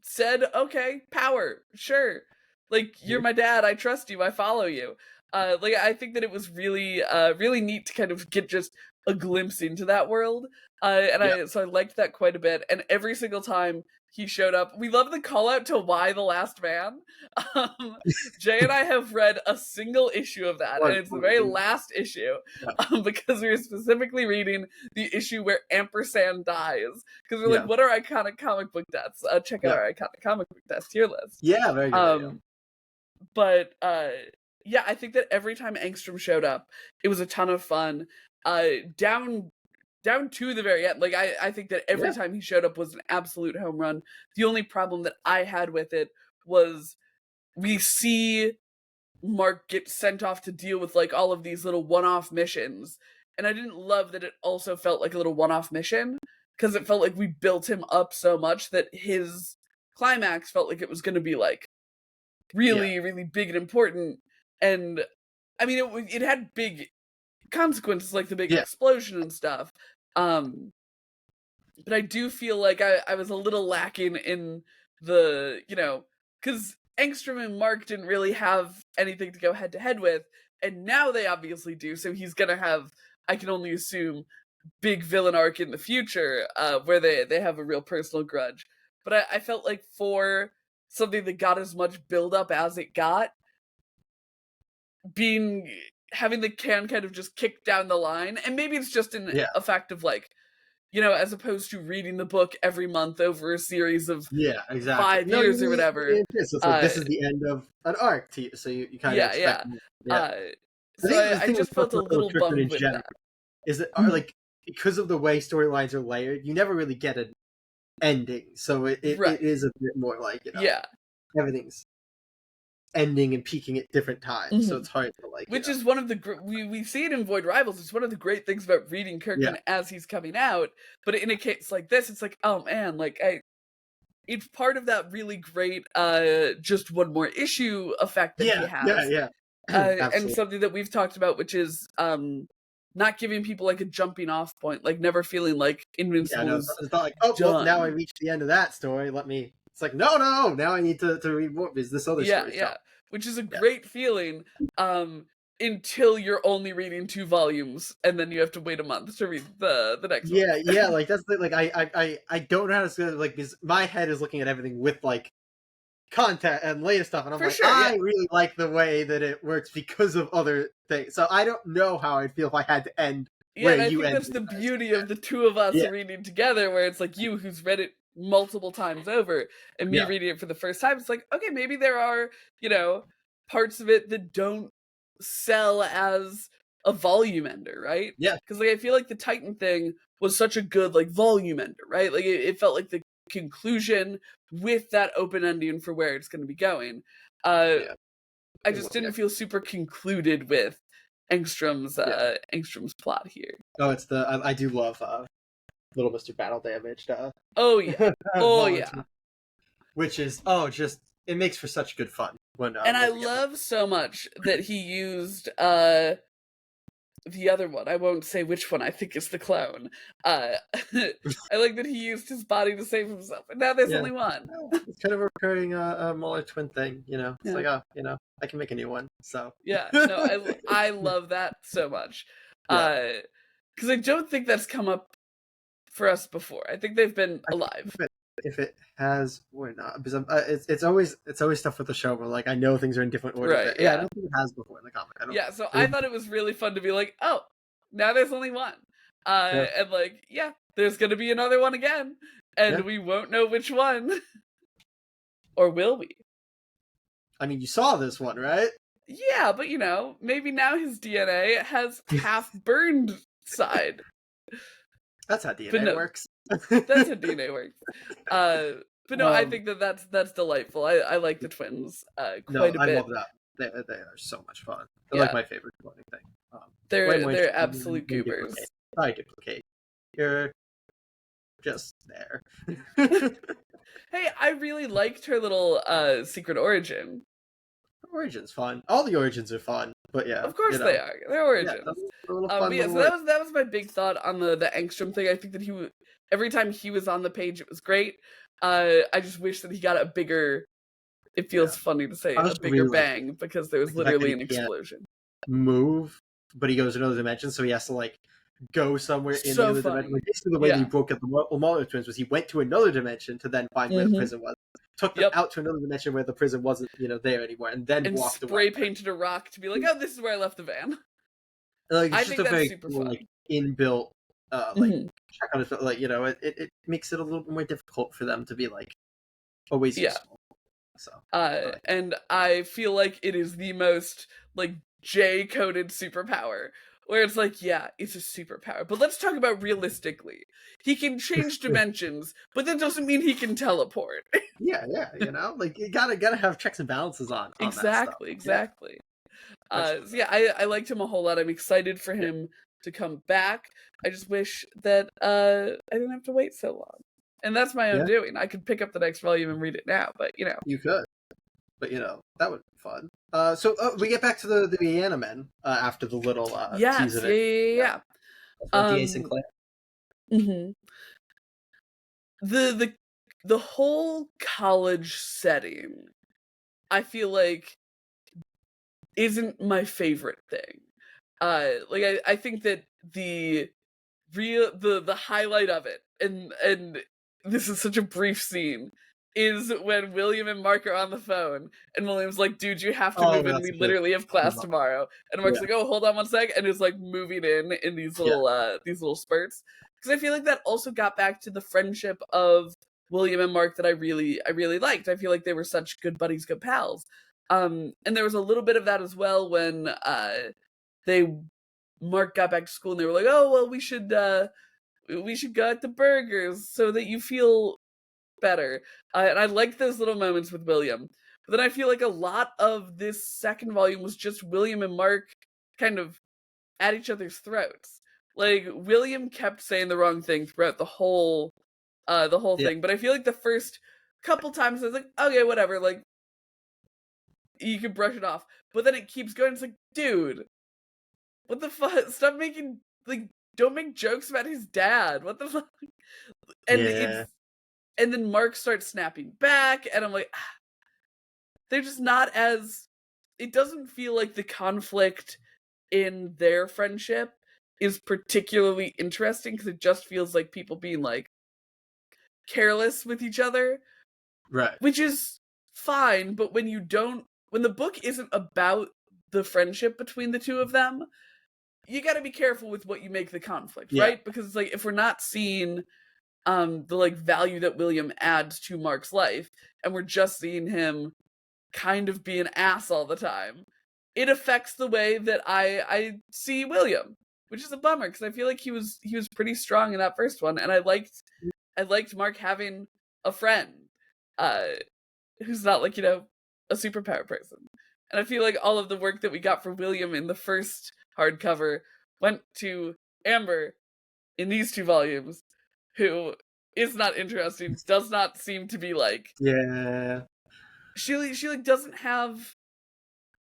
Speaker 2: said, okay, power, sure. Like, you're my dad, I trust you, I follow you. Like, I think that it was really, really neat to kind of get just a glimpse into that world.
Speaker 1: Yeah.
Speaker 2: So I liked that quite a bit. And every single time he showed up, we love the call out to Why the Last Man. Um, Jay and I have read a single issue of that, and it's the very last issue,
Speaker 1: Yeah.
Speaker 2: because we were specifically reading the issue where Ampersand dies. Because we're
Speaker 1: Yeah.
Speaker 2: like, what are iconic comic book deaths? Check out
Speaker 1: Yeah.
Speaker 2: our iconic comic book deaths tier list.
Speaker 1: Yeah, very good.
Speaker 2: But yeah, I think that every time Angstrom showed up, it was a ton of fun. Down to the very end. Like I think that every time he showed up was an absolute home run. The only problem that I had with it was we see Mark get sent off to deal with like all of these little one-off missions, and I didn't love that it also felt like a little one-off mission, because it felt like we built him up so much that his climax felt like it was going to be like really, really big and important. And I mean, it had big consequences, like the big explosion and stuff. But I do feel like I was a little lacking in the, because Engstrom and Mark didn't really have anything to go head to head with, and now they obviously do. So he's gonna have, I can only assume, big villain arc in the future, where they have a real personal grudge. But I felt like for something that got as much build up as it got, having the can kind of just kick down the line, and maybe it's just an effect of like, as opposed to reading the book every month over a series of 5 years or whatever.
Speaker 1: It's like, this is the end of an arc to you, so you kind of expect.
Speaker 2: So I just felt a little bummed with that.
Speaker 1: Is that like, because of the way storylines are layered, you never really get an ending, so it is a bit more like, everything's ending and peaking at different times, so it's hard to like.
Speaker 2: Which is one of the we see it in Void Rivals. It's one of the great things about reading Kirkman as he's coming out. But in a case like this, it's like, oh man, like it's part of that really great just one more issue effect that he has. And something that we've talked about, which is not giving people like a jumping off point, like never feeling like Invincible is
Speaker 1: it's not like, oh, well, now I reached the end of that story. It's like, no, now I need to read more because this other story.
Speaker 2: Which is a great feeling, until you're only reading 2 volumes, and then you have to wait a month to read the next one.
Speaker 1: Like that's the, like I don't know how to say it, like, because my head is looking at everything with like content and latest stuff, and I'm I really like the way that it works because of other things. So I don't know how I'd feel if I had to end where
Speaker 2: and I
Speaker 1: you
Speaker 2: think that's the beauty of the two of us reading together, where it's like you who's read it multiple times over and me reading it for the first time. It's like, okay, maybe there are, parts of it that don't sell as a volume ender, right? Because like I feel like the Titan thing was such a good like volume ender, right? Like it felt like the conclusion with that open ending for where it's going to be going. I just didn't feel super concluded with Engstrom's plot here.
Speaker 1: Oh, it's I do love Little Mr. Battle Damaged. Which is just, it makes for such good fun when.
Speaker 2: And I love so much that he used the other one. I won't say which one. I think it's the clone. I like that he used his body to save himself, and now there's only one.
Speaker 1: It's kind of a recurring Muller twin thing, It's like, I can make a new one. So
Speaker 2: I love that so much, because I don't think that's come up for us before. I think they've been alive.
Speaker 1: If it has or not, because it's always stuff with the show where like I know things are in different order.
Speaker 2: Right,
Speaker 1: I don't think it has before in the comic.
Speaker 2: So I thought it was really fun to be like, oh, now there's only one, and like, there's gonna be another one again, and we won't know which one, or will we?
Speaker 1: I mean, you saw this one, right?
Speaker 2: Yeah, but maybe now his DNA has half burned side.
Speaker 1: That's how DNA works.
Speaker 2: That's how DNA works. But no, I think that's delightful. I like the twins quite a bit. I
Speaker 1: love that. They are so much fun. They're like my favorite cloning thing.
Speaker 2: They're absolute goobers.
Speaker 1: I duplicate. You're just there.
Speaker 2: Hey, I really liked her little secret origin.
Speaker 1: Origin's fun. All the origins are fun, but yeah,
Speaker 2: Of course they are. They're origins.
Speaker 1: A little fun.
Speaker 2: So that was my big thought on the Angstrom thing. I think that every time he was on the page, it was great. I just wish that he got a bigger. It feels funny to say a bigger bang because there was literally an explosion.
Speaker 1: Move, but he goes to another dimension, so he has to like go somewhere in the other dimension. Like, basically, the way that he broke up the Mulder twins was he went to another dimension to then find where the prison was. Took them out to another dimension where the prison wasn't, there anymore, and then walked away.
Speaker 2: Spray painted a rock to be like, oh, this is where I left the van.
Speaker 1: Like, it's just a very cool, like, inbuilt, check on it. Like, it makes it a little bit more difficult for them to be like always useful. So,
Speaker 2: and I feel like it is the most like J-coded superpower. Where it's like, yeah, it's a superpower. But let's talk about realistically. He can change dimensions, but that doesn't mean he can teleport.
Speaker 1: yeah, like you gotta have checks and balances on
Speaker 2: exactly,
Speaker 1: that
Speaker 2: exactly. I liked him a whole lot. I'm excited for him to come back. I just wish that I didn't have to wait so long. And that's my own doing. I could pick up the next volume and read it now, but
Speaker 1: You could. But that would be fun. So we get back to the Vienna men after the little tease of it.
Speaker 2: Yeah.
Speaker 1: D.A. Sinclair.
Speaker 2: Mm-hmm. The whole college setting, I feel like, isn't my favorite thing. I think that the highlight of it, and this is such a brief scene, is when William and Mark are on the phone, and William's like, dude, you have to move in, we literally have class tomorrow. And Mark's like, oh, hold on one sec, and is like moving in these little spurts. Because I feel like that also got back to the friendship of William and Mark that I really liked. I feel like they were such good buddies, good pals. And there was a little bit of that as well when Mark got back to school and they were like, oh, well, we should go at the burgers so that you feel better. And I like those little moments with William. But then I feel like a lot of this second volume was just William and Mark kind of at each other's throats. Like, William kept saying the wrong thing throughout the whole thing. But I feel like the first couple times I was like, okay, whatever, like, you can brush it off. But then it keeps going. It's like, dude, what the fuck? Stop making, like, don't make jokes about his dad. What the fuck? And and then Mark starts snapping back, and I'm like, they're just not as, it doesn't feel like the conflict in their friendship is particularly interesting, because it just feels like people being, like, careless with each other.
Speaker 1: Right.
Speaker 2: Which is fine, but when the book isn't about the friendship between the two of them, you gotta be careful with what you make the conflict, right? Because it's like, if we're not seeing the like value that William adds to Mark's life, and we're just seeing him kind of be an ass all the time, it affects the way that I see William, which is a bummer, because I feel like he was pretty strong in that first one, and I liked Mark having a friend who's not like, a superpower person. And I feel like all of the work that we got from William in the first hardcover went to Amber in these two volumes, who is not interesting, does not seem to be like... She like doesn't have...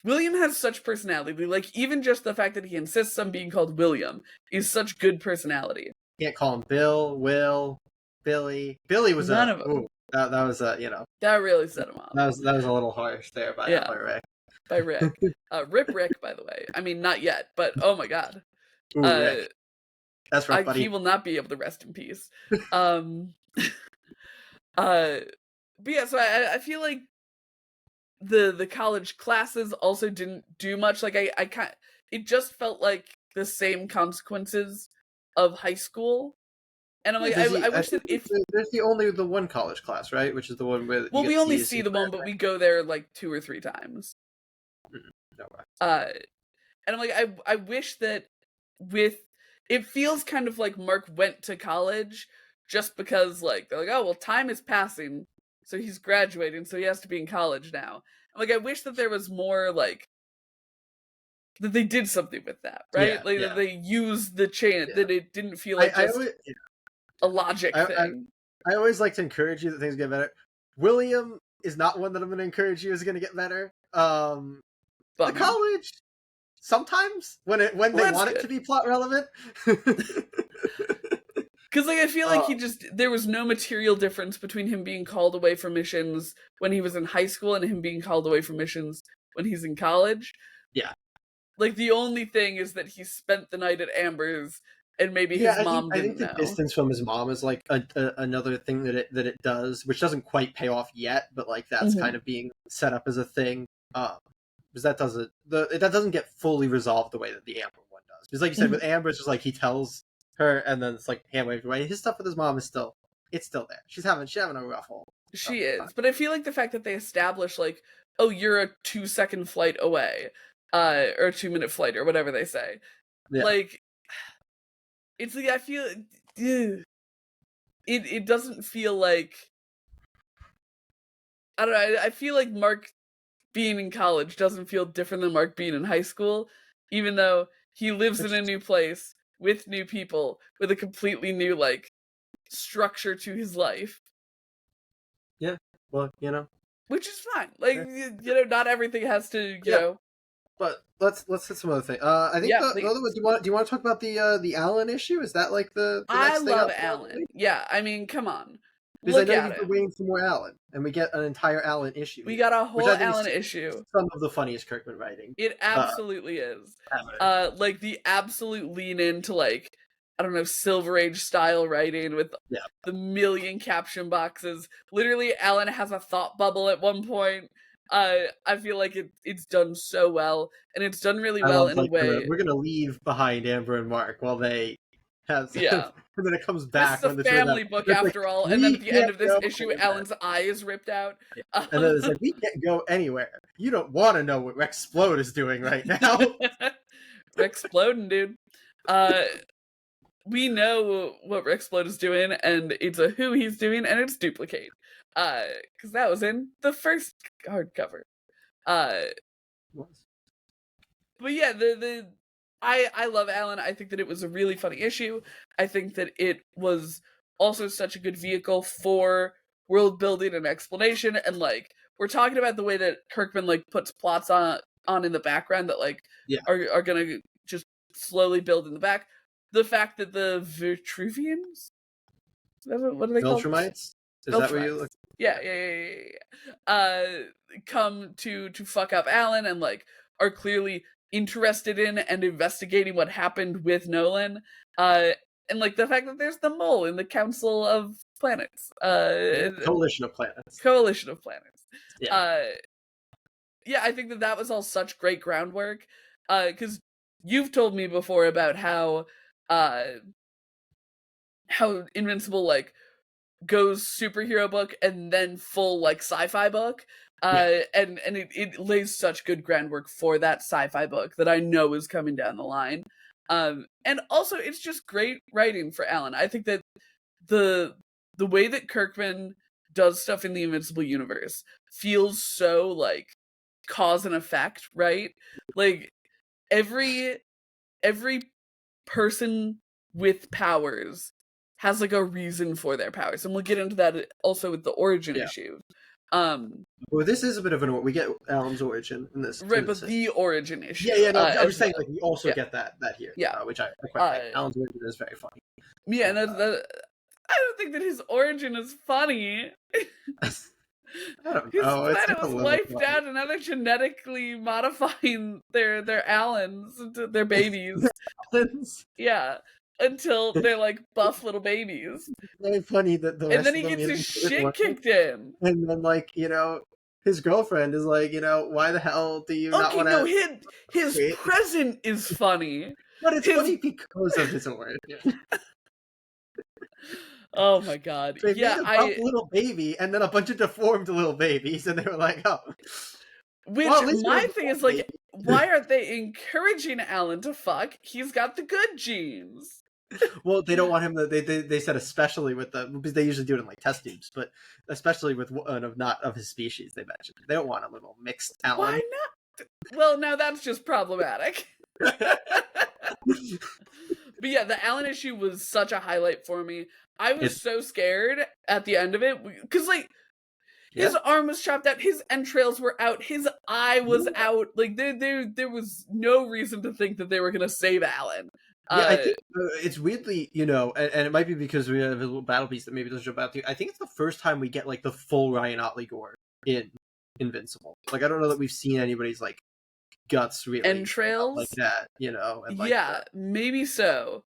Speaker 2: William has such personality. Like, even just the fact that he insists on being called William is such good personality.
Speaker 1: Can't call him Bill, Will, Billy. Billy was
Speaker 2: none of them.
Speaker 1: Ooh, that was
Speaker 2: that really set him off.
Speaker 1: That was a little harsh there by Rick.
Speaker 2: By Rick. Rip Rick, by the way. I mean, not yet, but oh my god.
Speaker 1: Ooh, Rick. That's rough, buddy.
Speaker 2: He will not be able to rest in peace. But yeah, so I feel like the college classes also didn't do much. Like, it just felt like the same consequences of high school. And I'm like, I wish that if...
Speaker 1: There's the one college class, right? Which is the one where...
Speaker 2: Well, we only see the one, but we go there like 2 or 3 times.
Speaker 1: No way.
Speaker 2: And I'm like, I wish that it feels kind of like Mark went to college just because, like, they're like, oh, well, time is passing, so he's graduating, so he has to be in college now. I'm like, I wish that there was more, like, that they did something with that, right? That they used the chain, that it didn't feel like a logic thing.
Speaker 1: I always like to encourage you that things get better. William is not one that I'm going to encourage you is going to get better. The college sometimes when they want it to be plot relevant.
Speaker 2: Because like I feel like there was no material difference between him being called away from missions when he was in high school and him being called away from missions when he's in college.
Speaker 1: Yeah.
Speaker 2: Like the only thing is that he spent the night at Amber's and maybe his mom didn't know.
Speaker 1: I think the distance from his mom is like another thing that it does, which doesn't quite pay off yet, but like that's kind of being set up as a thing. Because that doesn't get fully resolved the way that the Amber one does. Because like you said, with Amber, it's just like he tells her, and then it's like hand waved away. His stuff with his mom is still there. She's having a rough hole.
Speaker 2: She is, but I feel like the fact that they establish like, oh, you're a 2-second flight away, or a 2-minute flight, or whatever they say, like, it's like I feel it doesn't feel like, I don't know. I feel like Mark being in college doesn't feel different than Mark being in high school, even though he lives in a new place with new people with a completely new like structure to his life.
Speaker 1: Yeah, well,
Speaker 2: which is fine. Like not everything has to know.
Speaker 1: But let's hit some other thing. I think the other one. Do you want to talk about the Alan issue? Is that like the next thing? I love
Speaker 2: Alan. Yeah, I mean, come on.
Speaker 1: Because I know you've been waiting for more Alan, and we get an entire Alan issue.
Speaker 2: We got a whole Alan issue.
Speaker 1: Some of the funniest Kirkman writing.
Speaker 2: It absolutely is. Like the absolute lean into like, I don't know, Silver Age style writing with the million caption boxes. Literally, Alan has a thought bubble at one point. I feel like it's done so well, and it's done really well in a way.
Speaker 1: We're gonna leave behind Amber and Mark while they have and then it comes back.
Speaker 2: This is a family book after all, and then at the end of this issue, Alan's eye is ripped out.
Speaker 1: And then it's like, we can't go anywhere. You don't want to know what Rexplode is doing right now.
Speaker 2: Rexploding, dude. We know what Rexplode is doing, and it's a who he's doing, and it's Duplicate. Because that was in the first hardcover. But yeah, I love Alan. I think that it was a really funny issue. I think that it was also such a good vehicle for world building and explanation. And like, we're talking about the way that Kirkman like puts plots on in the background that like are gonna just slowly build in the back. The fact that the Vitruvians, what are they called?
Speaker 1: Viltrumites? Is that where you look?
Speaker 2: Yeah. Come to fuck up Alan and like are clearly interested in and investigating what happened with Nolan. And like the fact that there's the mole in the Council of Planets.
Speaker 1: Coalition of Planets.
Speaker 2: Yeah. I think that was all such great groundwork. Because you've told me before about how Invincible like goes superhero book and then full like sci-fi book. And it lays such good groundwork for that sci-fi book that I know is coming down the line. And also it's just great writing for Alan. I think that the way that Kirkman does stuff in the Invincible universe feels so like cause and effect, right? Like every person with powers has like a reason for their powers, and we'll get into that also with the origin issue.
Speaker 1: Well, this is a bit of an we get Alan's origin in this,
Speaker 2: right? But the origin issue,
Speaker 1: I was saying like we also get that here, which I quite like. Alan's origin is very funny.
Speaker 2: Yeah, and I don't think that his origin is funny.
Speaker 1: I don't know.
Speaker 2: His planet was wiped out, and now they're genetically modifying their Allens into their babies. Yeah. Until they're like buff little babies.
Speaker 1: It's very funny that
Speaker 2: and then he gets his shit kicked in.
Speaker 1: And then like, his girlfriend is like, why the hell do you not want to...
Speaker 2: No, his present is funny.
Speaker 1: But it's funny because of his origin.
Speaker 2: Oh my god.
Speaker 1: They made a buff little baby and then a bunch of deformed little babies, and they were like, oh.
Speaker 2: Which, my thing is like, why aren't they encouraging Alan to fuck? He's got the good genes.
Speaker 1: Well, they don't want him to. They said especially with because they usually do it in like test tubes, but especially with one not of his species. They mentioned they don't want a little mixed Alan.
Speaker 2: Why not? Well, now that's just problematic. But yeah, the Alan issue was such a highlight for me. I was so scared at the end of it because like
Speaker 1: Yeah.
Speaker 2: His arm was chopped out. His entrails were out. His eye was out. Like there was no reason to think that they were gonna save Alan.
Speaker 1: Yeah, I think it's weirdly, and it might be because we have a little battle piece that maybe doesn't jump out to you. I think it's the first time we get like the full Ryan Otley gore in Invincible. Like, I don't know that we've seen anybody's like guts really
Speaker 2: entrails
Speaker 1: like that, and, like,
Speaker 2: yeah, maybe so.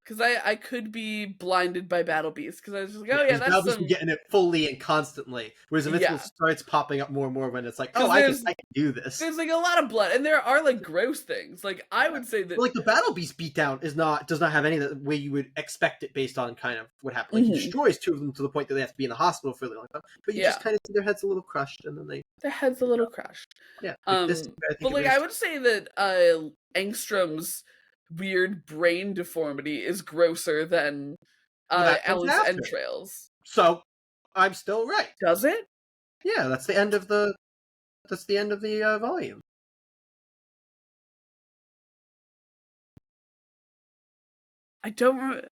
Speaker 2: Because I could be blinded by Battle Beast, because I was just like, oh yeah, that's
Speaker 1: Battle Beast
Speaker 2: some...
Speaker 1: getting it fully and constantly, whereas Invincible starts popping up more and more when it's like, oh, I can do this.
Speaker 2: There's like a lot of blood, and there are like gross things. Like, I would say that,
Speaker 1: like, the Battle Beast beatdown does not have any of the way you would expect it based on kind of what happened. Like, he destroys two of them to the point that they have to be in the hospital for a really long time, but you just kind of see their heads a little crushed, and then their
Speaker 2: heads a little crushed.
Speaker 1: Yeah.
Speaker 2: I would say that Engstrom's weird brain deformity is grosser than Alan's entrails.
Speaker 1: So I'm still right.
Speaker 2: Does it?
Speaker 1: Yeah, that's the end of the volume.
Speaker 2: I don't remember.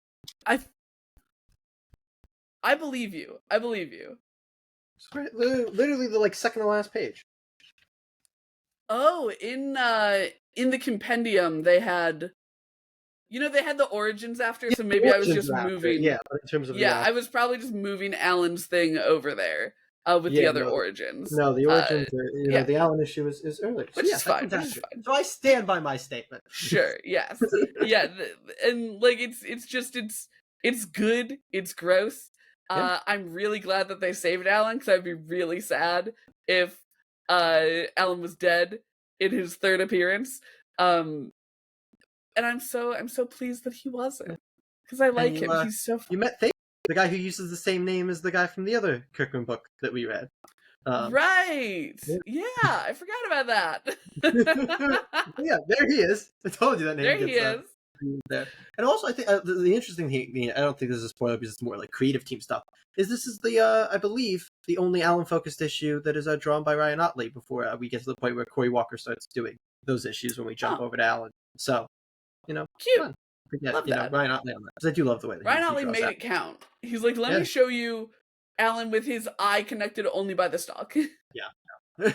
Speaker 2: I believe you. I believe you.
Speaker 1: Literally the second to last page.
Speaker 2: Oh, in the compendium they had, they had the origins after, so maybe I was just moving.
Speaker 1: Yeah, but in terms of
Speaker 2: I was probably just moving Alan's thing over there with the other origins.
Speaker 1: No, the origins are, the Alan issue is earlier,
Speaker 2: which is fine.
Speaker 1: So I stand by my statement.
Speaker 2: Sure. Yes. Yeah, and like it's good. It's gross. I'm really glad that they saved Alan, because I'd be really sad if Alan was dead in his third appearance. And I'm so pleased that he wasn't, because I like him. He's so fun.
Speaker 1: You met Thames, the guy who uses the same name as the guy from the other Kirkman book that we read.
Speaker 2: Right. Yeah, I forgot about that.
Speaker 1: Yeah, there he is. I told you that name.
Speaker 2: There he is.
Speaker 1: There. And also, I think the interesting thing, I don't think this is a spoiler because it's more like creative team stuff, is this is the, I believe, the only Alan-focused issue that is drawn by Ryan Otley before we get to the point where Cory Walker starts doing those issues when we jump over to Alan. So,
Speaker 2: cute.
Speaker 1: Love that. Ryan Otley on that, because I do love the way that
Speaker 2: Ryan Otley made it count. He's like, let me show you Alan with his eye connected only by the stalk.
Speaker 1: Yeah.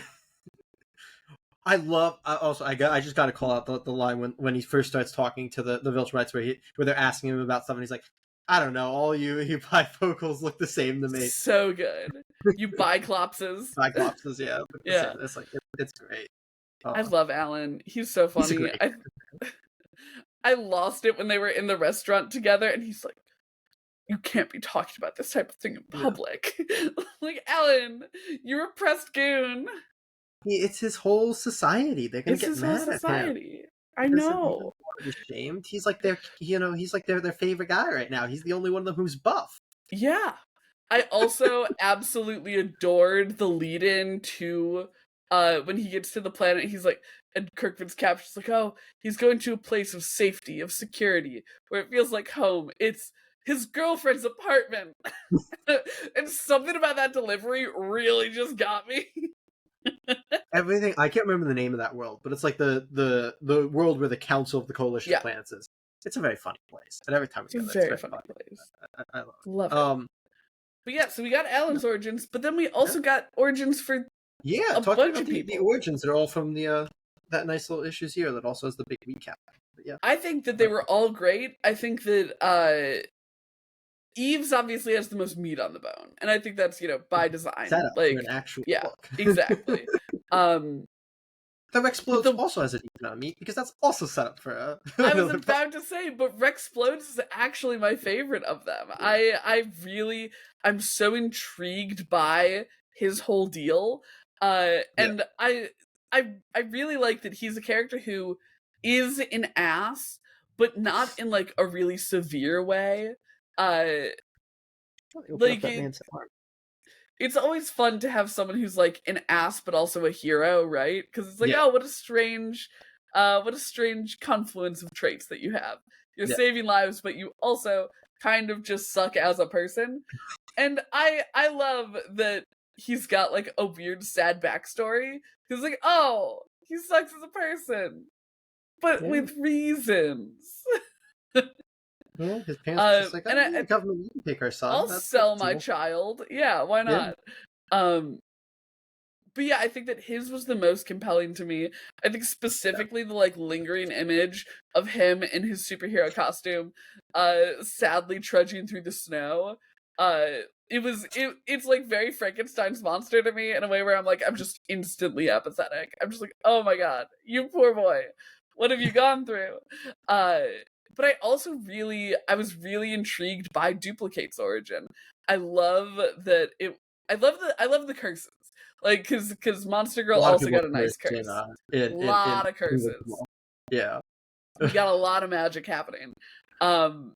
Speaker 1: I love. I just got to call out the line when he first starts talking to the Viltrumites where they're asking him about stuff, and he's like, I don't know, all you bifocals look the same to me.
Speaker 2: So good. You biclopses.
Speaker 1: Biclopses, yeah.
Speaker 2: Yeah.
Speaker 1: It's great.
Speaker 2: I love Alan. He's so funny. I lost it when they were in the restaurant together, and he's like, you can't be talking about this type of thing in public. Yeah. Like, Alan, you repressed goon.
Speaker 1: It's his whole society. They're gonna get mad at him.
Speaker 2: I know.
Speaker 1: He's ashamed. He's like their favorite guy right now. He's the only one of them who's buff.
Speaker 2: Yeah. I also absolutely adored the lead-in to when he gets to the planet. He's like, and Kirkman's caption's like, oh, he's going to a place of safety, of security, where it feels like home. It's his girlfriend's apartment. And something about that delivery really just got me.
Speaker 1: Everything, I can't remember the name of that world, but it's like the world where the Council of the Coalition of Planets is. It's a very funny place, and every time we go there, it's very funny place. I love it.
Speaker 2: But yeah, so we got Alan's origins, but then we also got origins for a bunch of people.
Speaker 1: The origins that are all from the that nice little issues here that also has the big recap. But yeah,
Speaker 2: I think that they were all great. I think that Eve's obviously has the most meat on the bone, and I think that's by design.
Speaker 1: Set up for an actual book.
Speaker 2: Exactly.
Speaker 1: The Rexplodes also has a decent amount of meat, because that's also set up for
Speaker 2: I was about to say, but Rexplodes is actually my favorite of them. I'm so intrigued by his whole deal, and I really like that he's a character who is an ass, but not in like a really severe way. It's always fun to have someone who's like an ass but also a hero, right? Because it's like, oh, what a strange confluence of traits that you have. You're saving lives, but you also kind of just suck as a person. And I love that he's got like a weird sad backstory. He's like, oh, he sucks as a person, but with reasons.
Speaker 1: Yeah, his parents just like, government, you can take our son.
Speaker 2: I'll sell my child. Yeah, why not? But yeah, I think that his was the most compelling to me. I think specifically the like lingering image of him in his superhero costume, sadly trudging through the snow. It's like very Frankenstein's monster to me in a way where I'm like, I'm just instantly empathetic. I'm just like, oh my god, you poor boy. What have you gone through? Uh but I was really intrigued by Duplicate's origin. I love that it I love the curses. Like, cause Monster
Speaker 1: A
Speaker 2: Girl
Speaker 1: lot of
Speaker 2: also
Speaker 1: people
Speaker 2: got a nice
Speaker 1: cursed
Speaker 2: curse.
Speaker 1: in
Speaker 2: Lot of curses.
Speaker 1: Invincible. Yeah.
Speaker 2: We got a lot of magic happening. Um,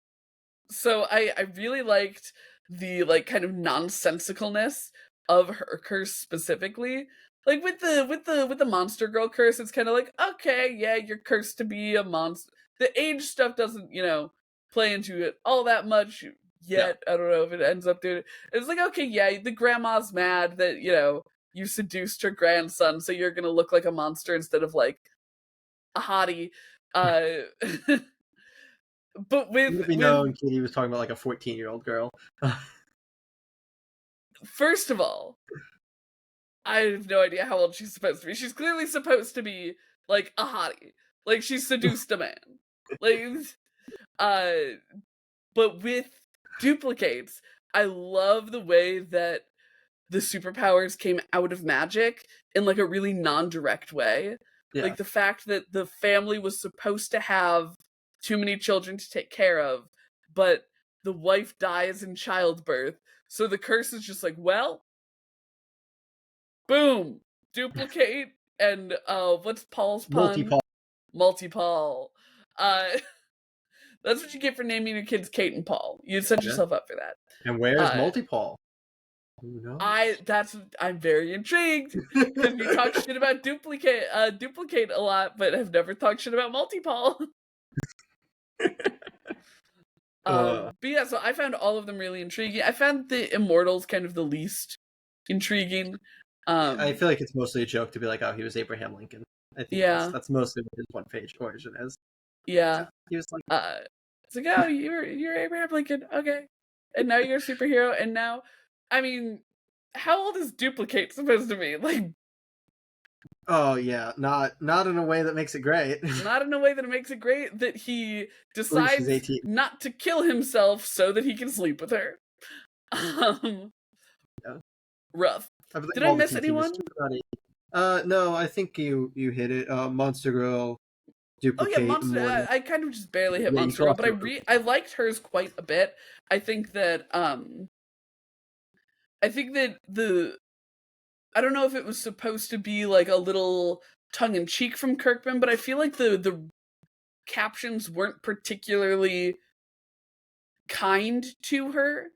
Speaker 2: so I really liked the like kind of nonsensicalness of her curse specifically. Like with the Monster Girl curse, it's kind of like, okay, yeah, you're cursed to be a monster. The age stuff doesn't, play into it all that much
Speaker 1: Yeah.
Speaker 2: yet. I don't know if it ends up doing it. It's like, okay, yeah, the grandma's mad that, you seduced her grandson, so you're gonna look like a monster instead of like a hottie. Uh but
Speaker 1: Let me
Speaker 2: with
Speaker 1: know, Katie was talking about like a 14-year-old girl.
Speaker 2: first of all, I have no idea how old she's supposed to be. She's clearly supposed to be like a hottie. Like she's seduced a man. Like uh but with Duplicates, I love the way that the superpowers came out of magic in like a really non-direct way.
Speaker 1: Yeah.
Speaker 2: Like the fact that the family was supposed to have too many children to take care of, but the wife dies in childbirth. So the curse is just like, well, boom, duplicate and what's Paul's pun?
Speaker 1: Multi-Paul.
Speaker 2: Multi-Paul. Uh that's what you get for naming your kids Kate and Paul. You set
Speaker 1: Yeah.
Speaker 2: yourself up for that.
Speaker 1: And where's
Speaker 2: Uh
Speaker 1: Multi-Paul? Who knows?
Speaker 2: I'm very intrigued because we talk shit about duplicate a lot, but have never talked shit about multi-Paul. But yeah, so I found all of them really intriguing. I found the Immortals kind of the least intriguing.
Speaker 1: I feel like it's mostly a joke to be like, oh, he was Abraham Lincoln. I think that's mostly what his one-page origin is.
Speaker 2: Yeah.
Speaker 1: He was like,
Speaker 2: it's like, oh, you're Abraham Lincoln, okay, and now you're a superhero, and now, I mean, how old is Duplicate supposed to be? Like,
Speaker 1: oh yeah, not in a way that makes it great.
Speaker 2: not in a way that it makes it great that he decides
Speaker 1: 18.
Speaker 2: not to kill himself so that he can sleep with her.
Speaker 1: Yeah.
Speaker 2: Rough. Did I miss anyone?
Speaker 1: No, I think you hit it. Monster Girl, Duplicate.
Speaker 2: Oh yeah, Monster. I kind of just barely hit Monster Girl, but I liked hers quite a bit. I think that I don't know if it was supposed to be like a little tongue in cheek from Kirkman, but I feel like the captions weren't particularly kind to her.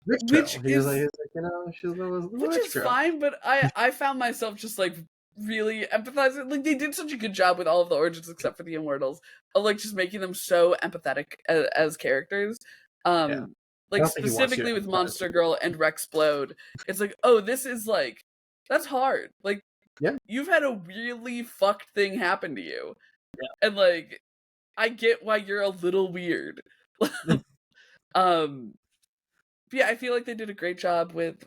Speaker 2: Which is fine, but I found myself just like really empathizing. Like they did such a good job with all of the origins except for the Immortals of like just making them so empathetic as characters. Like specifically with Monster Girl and Rexplode, it's like, oh, this is like that's hard. Like,
Speaker 1: yeah,
Speaker 2: you've had a really fucked thing happen to you,
Speaker 1: yeah.
Speaker 2: And like, I get why you're a little weird. Yeah, I feel like they did a great job with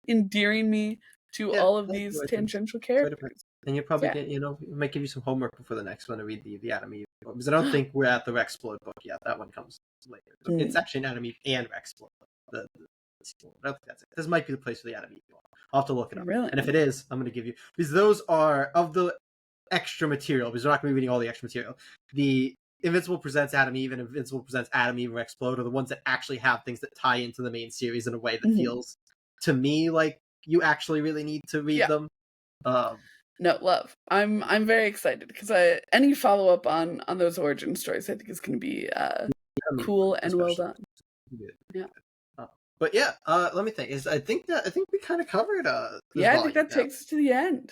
Speaker 2: endearing me to all of these tangential characters.
Speaker 1: And you probably get, might give you some homework before the next one to read the Adam Eve book, because I don't think we're at the Rexplode book yet. That one comes later. It's actually an Adam Eve and Rexplode. I don't think that's it. This might be the place for the Adam Eve book. I'll have to look it up.
Speaker 2: Really?
Speaker 1: And if it is, I'm going to give you, because those are of the extra material, because we're not going to be reading all the extra material. The Invincible presents Adam Eve and Invincible presents Adam Eve and Rexplode are the ones that actually have things that tie into the main series in a way that feels to me like you actually really need to read them.
Speaker 2: No, love. I'm very excited because any follow up on those origin stories I think is going to be cool and well done. Yeah.
Speaker 1: But yeah, let me think. I think we kind of covered.
Speaker 2: I think that takes us to the end.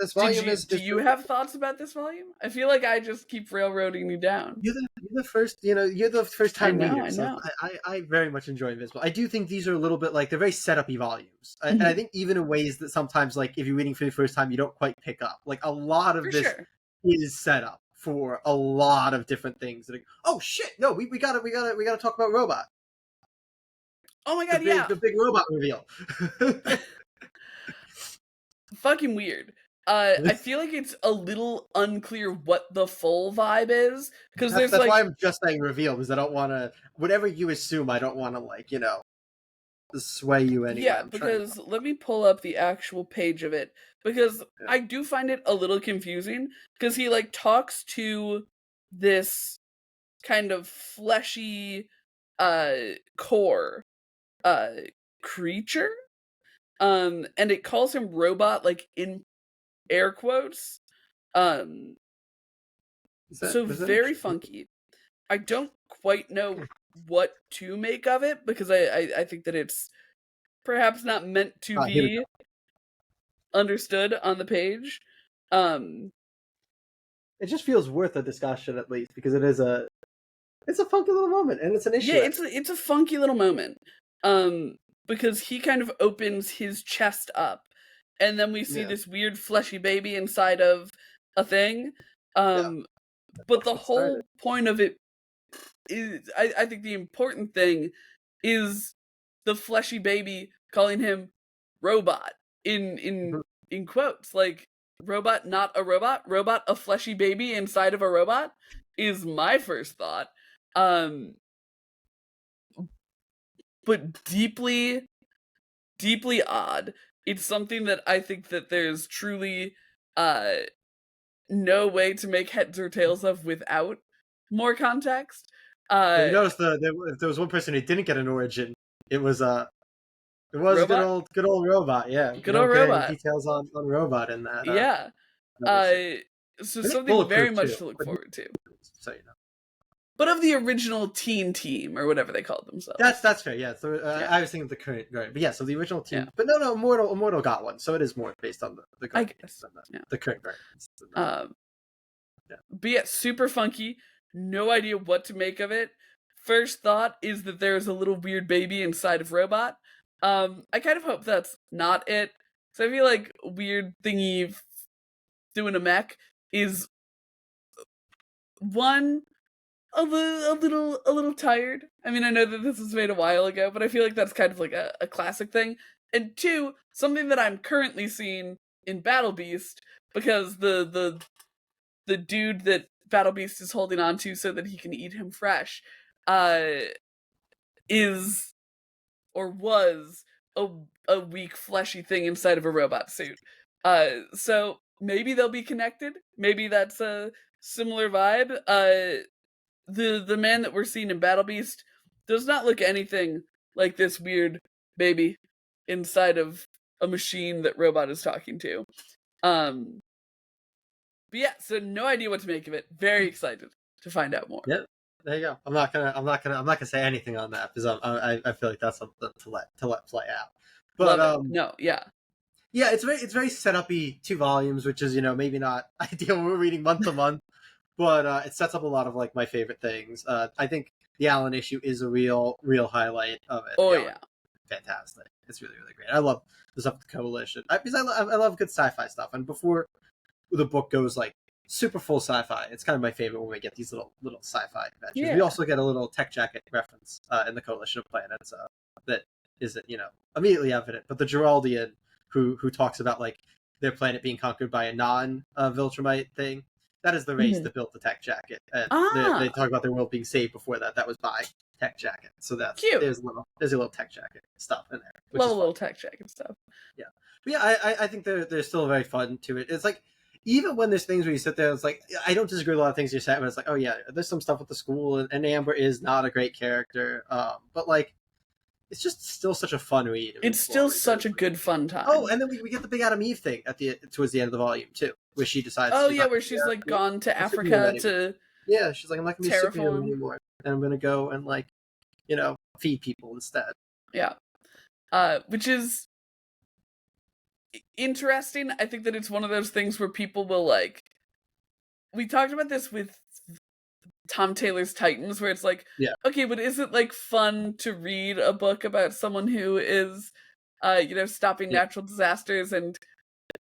Speaker 1: This volume
Speaker 2: do you have thoughts about this volume? I feel like I just keep railroading you down.
Speaker 1: You're the first, you're the first time reader.
Speaker 2: I know.
Speaker 1: I very much enjoy Invincible. I do think these are a little bit like, they're very set-up-y volumes. And I think even in ways that sometimes, like, if you're reading for the first time, you don't quite pick up. Like, a lot of this is set up for a lot of different things. Oh shit! No, we gotta talk about Robot.
Speaker 2: Oh my god, yeah.
Speaker 1: The big robot reveal.
Speaker 2: Fucking weird. I feel like it's a little unclear what the full vibe is, because there's
Speaker 1: That's
Speaker 2: like,
Speaker 1: why I'm just saying reveal, because I don't want to. Whatever you assume, I don't want to sway you anyway.
Speaker 2: yeah, because let me pull up the actual page of it, because I do find it a little confusing, because he like talks to this kind of fleshy core creature, and it calls him robot, like in air quotes. Um so very funky. I don't quite know what to make of it, because I think that it's perhaps not meant to be understood on the page.
Speaker 1: It just feels worth a discussion, at least, because it's a funky little moment, and it's an issue.
Speaker 2: Yeah, it's a funky little moment. Because he kind of opens his chest up, and then we see this weird fleshy baby inside of a thing. But the whole point of it is, I think the important thing is the fleshy baby calling him robot in quotes, like robot, not a robot, robot, a fleshy baby inside of a robot, is my first thought. But deeply, deeply odd. It's something that I think that there's truly no way to make heads or tails of without more context.
Speaker 1: You notice if there was one person who didn't get an origin, it was
Speaker 2: Robot?
Speaker 1: good old robot. Yeah,
Speaker 2: Good old robot.
Speaker 1: Any details on robot in that.
Speaker 2: Yeah. So something very much to look forward to.
Speaker 1: So you know.
Speaker 2: But of the original teen team, or whatever they called themselves.
Speaker 1: That's fair. Yeah. So I was thinking of the current Guardian, but yeah. So the original team, but no, Immortal got one, so it is more based on the Guardians,
Speaker 2: I guess.
Speaker 1: the current Guardians.
Speaker 2: But yeah, super funky. No idea what to make of it. First thought is that there's a little weird baby inside of robot. I kind of hope that's not it. So I feel like weird thingy doing a mech is one, a little tired. I mean, I know that this was made a while ago, but I feel like that's kind of like a classic thing. And two, something that I'm currently seeing in Battle Beast, because the dude that Battle Beast is holding on to so that he can eat him fresh, is or was a weak fleshy thing inside of a robot suit. So maybe they'll be connected. Maybe that's a similar vibe. The man that we're seeing in Battle Beast does not look anything like this weird baby inside of a machine that Robot is talking to. But yeah, so no idea what to make of it. Very excited to find out more.
Speaker 1: Yep, there you go. I'm not gonna say anything on that, because I feel like that's something to let play out. But
Speaker 2: no, yeah.
Speaker 1: Yeah, it's very set-up-y 2 volumes, which is, maybe not ideal when we're reading month to month, but it sets up a lot of like my favorite things. I think the Allen issue is a real highlight of it.
Speaker 2: Oh yeah,
Speaker 1: fantastic! It's really great. I love the stuff with the Coalition, because I love good sci-fi stuff. And before the book goes like super full sci-fi, it's kind of my favorite when we get these little sci-fi adventures. Yeah. We also get a little Tech Jacket reference in the Coalition of Planets that isn't immediately evident, but the Geraldian who talks about like their planet being conquered by a non-Viltrumite thing. That is the race that built the Tech Jacket, and they talk about their world being saved before that. That was by Tech Jacket, so that's cute. There's a little Tech Jacket stuff in there.
Speaker 2: Little Tech Jacket stuff.
Speaker 1: Yeah, but yeah, I think they're still very fun to it. It's like, even when there's things where you sit there, it's like, I don't disagree with a lot of things you said, but it's like, oh yeah, there's some stuff with the school, and Amber is not a great character, but like, it's just still such a fun read.
Speaker 2: It's still such a good fun time.
Speaker 1: Oh, and then we get the big Adam Eve thing towards the end of the volume too, where she decides.
Speaker 2: Oh yeah, where she's like gone to Africa to.
Speaker 1: Yeah, she's like, I'm not gonna be a superhero anymore, and I'm gonna go and like, feed people instead.
Speaker 2: Yeah, which is interesting. I think that it's one of those things where people will like. We talked about this with Tom Taylor's Titans, where it's like, okay, but is it like fun to read a book about someone who is, stopping natural disasters and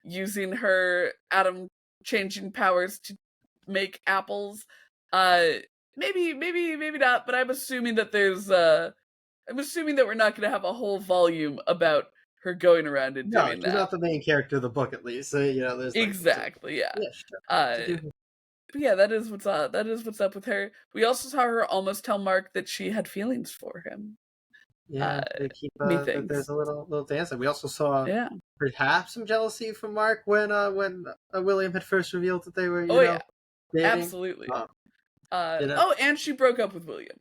Speaker 2: using her atom changing powers to make apples? Maybe not, but I'm assuming that there's I'm assuming that we're not going to have a whole volume about her going around and
Speaker 1: No,
Speaker 2: doing
Speaker 1: she's
Speaker 2: that.
Speaker 1: not the main character of the book, at least. So, there's like
Speaker 2: Exactly, yeah.
Speaker 1: yeah, sure.
Speaker 2: But yeah, that is what's up. That is what's up with her. We also saw her almost tell Mark that she had feelings for him.
Speaker 1: Yeah, they keep
Speaker 2: Methinks.
Speaker 1: there's a little dance. We also saw
Speaker 2: Yeah.
Speaker 1: perhaps some jealousy from Mark when William had first revealed that they were
Speaker 2: yeah,
Speaker 1: dating.
Speaker 2: absolutely.
Speaker 1: You know?
Speaker 2: Oh, and she broke up with William.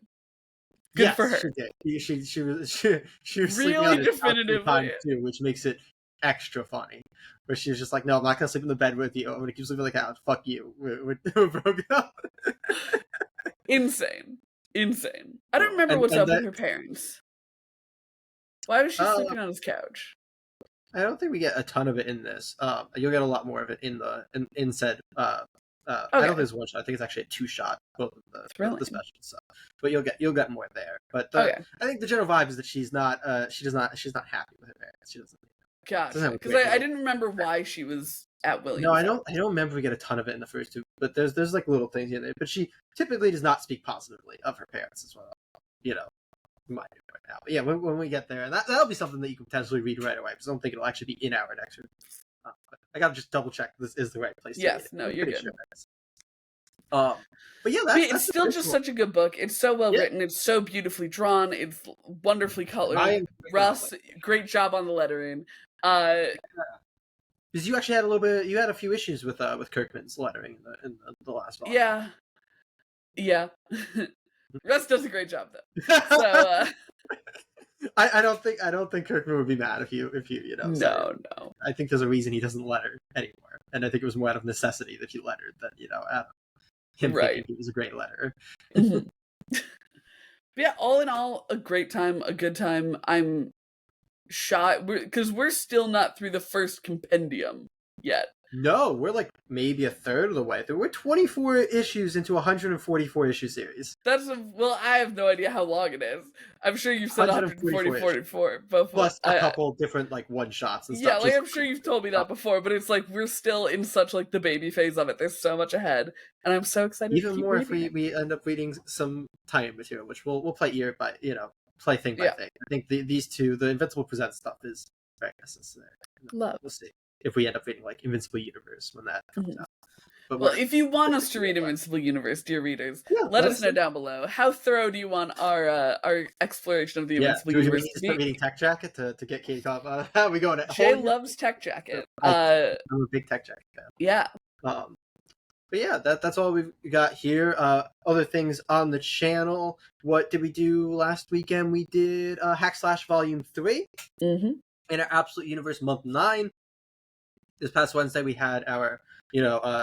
Speaker 2: Good
Speaker 1: yes,
Speaker 2: for her.
Speaker 1: She did. She was sleeping
Speaker 2: Really
Speaker 1: on his couch
Speaker 2: definitively.
Speaker 1: time too, which makes it extra funny. Where she was just like, "No, I'm not gonna sleep in the bed with you. I'm gonna keep sleeping like that. Fuck you. We're broken up."
Speaker 2: Insane. I don't remember what's up with her parents. Why was she sleeping on his couch?
Speaker 1: I don't think we get a ton of it in this. You'll get a lot more of it in said. Okay. I don't think it's one shot. I think it's actually a 2-shot, both of the special stuff. But you'll get more there. But I think the general vibe is that she's not she's not happy with her parents. She doesn't.
Speaker 2: Gotcha. Because I didn't remember why she was at William's.
Speaker 1: No, I don't remember we get a ton of it in the first two. But there's like little things in there. But she typically does not speak positively of her parents as well. Might do right now. But yeah, when we get there, and that'll be something that you can potentially read right away. Because I don't think it'll actually be in our next review. I gotta just double check this is the right place.
Speaker 2: Yes, no, you're good.
Speaker 1: Sure but yeah,
Speaker 2: it's still just such a good book. It's so well written. It's so beautifully drawn. It's wonderfully colored. Russ, great job on the lettering.
Speaker 1: Because you actually had you had a few issues with Kirkman's lettering in the last volume.
Speaker 2: Yeah. Russ does a great job though. So
Speaker 1: I don't think Kirkman would be mad if you
Speaker 2: No.
Speaker 1: I think there's a reason he doesn't letter anymore, and I think it was more out of necessity that he lettered than him thinking he was a great letterer.
Speaker 2: Yeah, all in all, a great time, a good time. I'm shocked because we're still not through the first compendium yet.
Speaker 1: No, we're like maybe a third of the way through. We're 24 issues into a 144 issue series.
Speaker 2: I have no idea how long it is. I'm sure you've said 144 before.
Speaker 1: Plus a couple different like one shots and stuff.
Speaker 2: Yeah, I'm sure you've told me that before, but it's like we're still in such like the baby phase of it. There's so much ahead, and I'm so excited.
Speaker 1: Even more if we end up reading some tie-in material, which we'll play play thing by thing. I think these two, the Invincible Presents stuff, is very necessary.
Speaker 2: We'll
Speaker 1: see if we end up reading like Invincible Universe when that comes out.
Speaker 2: But if you want us to read Invincible Universe, dear readers, let us know down below. How thorough do you want our exploration of the Invincible Universe to be?
Speaker 1: Start reading Tech Jacket to get Katie caught up. How are we going?
Speaker 2: Jay loves Tech Jacket.
Speaker 1: I'm a big Tech Jacket fan.
Speaker 2: Yeah.
Speaker 1: But yeah, that's all we've got here. Other things on the channel. What did we do last weekend? We did Hack Slash Volume 3 in our Absolute Universe Month 9. This past Wednesday, we had our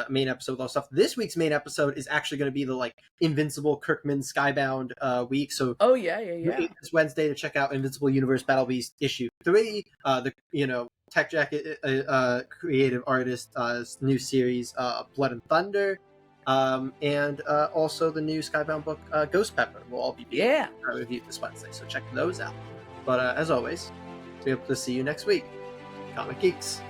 Speaker 1: main episode with all stuff. This week's main episode is actually going to be the like Invincible Kirkman Skybound week. So this Wednesday to check out Invincible Universe Battle Beast issue 3. The Tech Jacket creative artist new series Blood and Thunder, and also the new Skybound book Ghost Pepper will all be reviewed this Wednesday. So check those out. But as always, we hope to see you next week. Comic Geeks.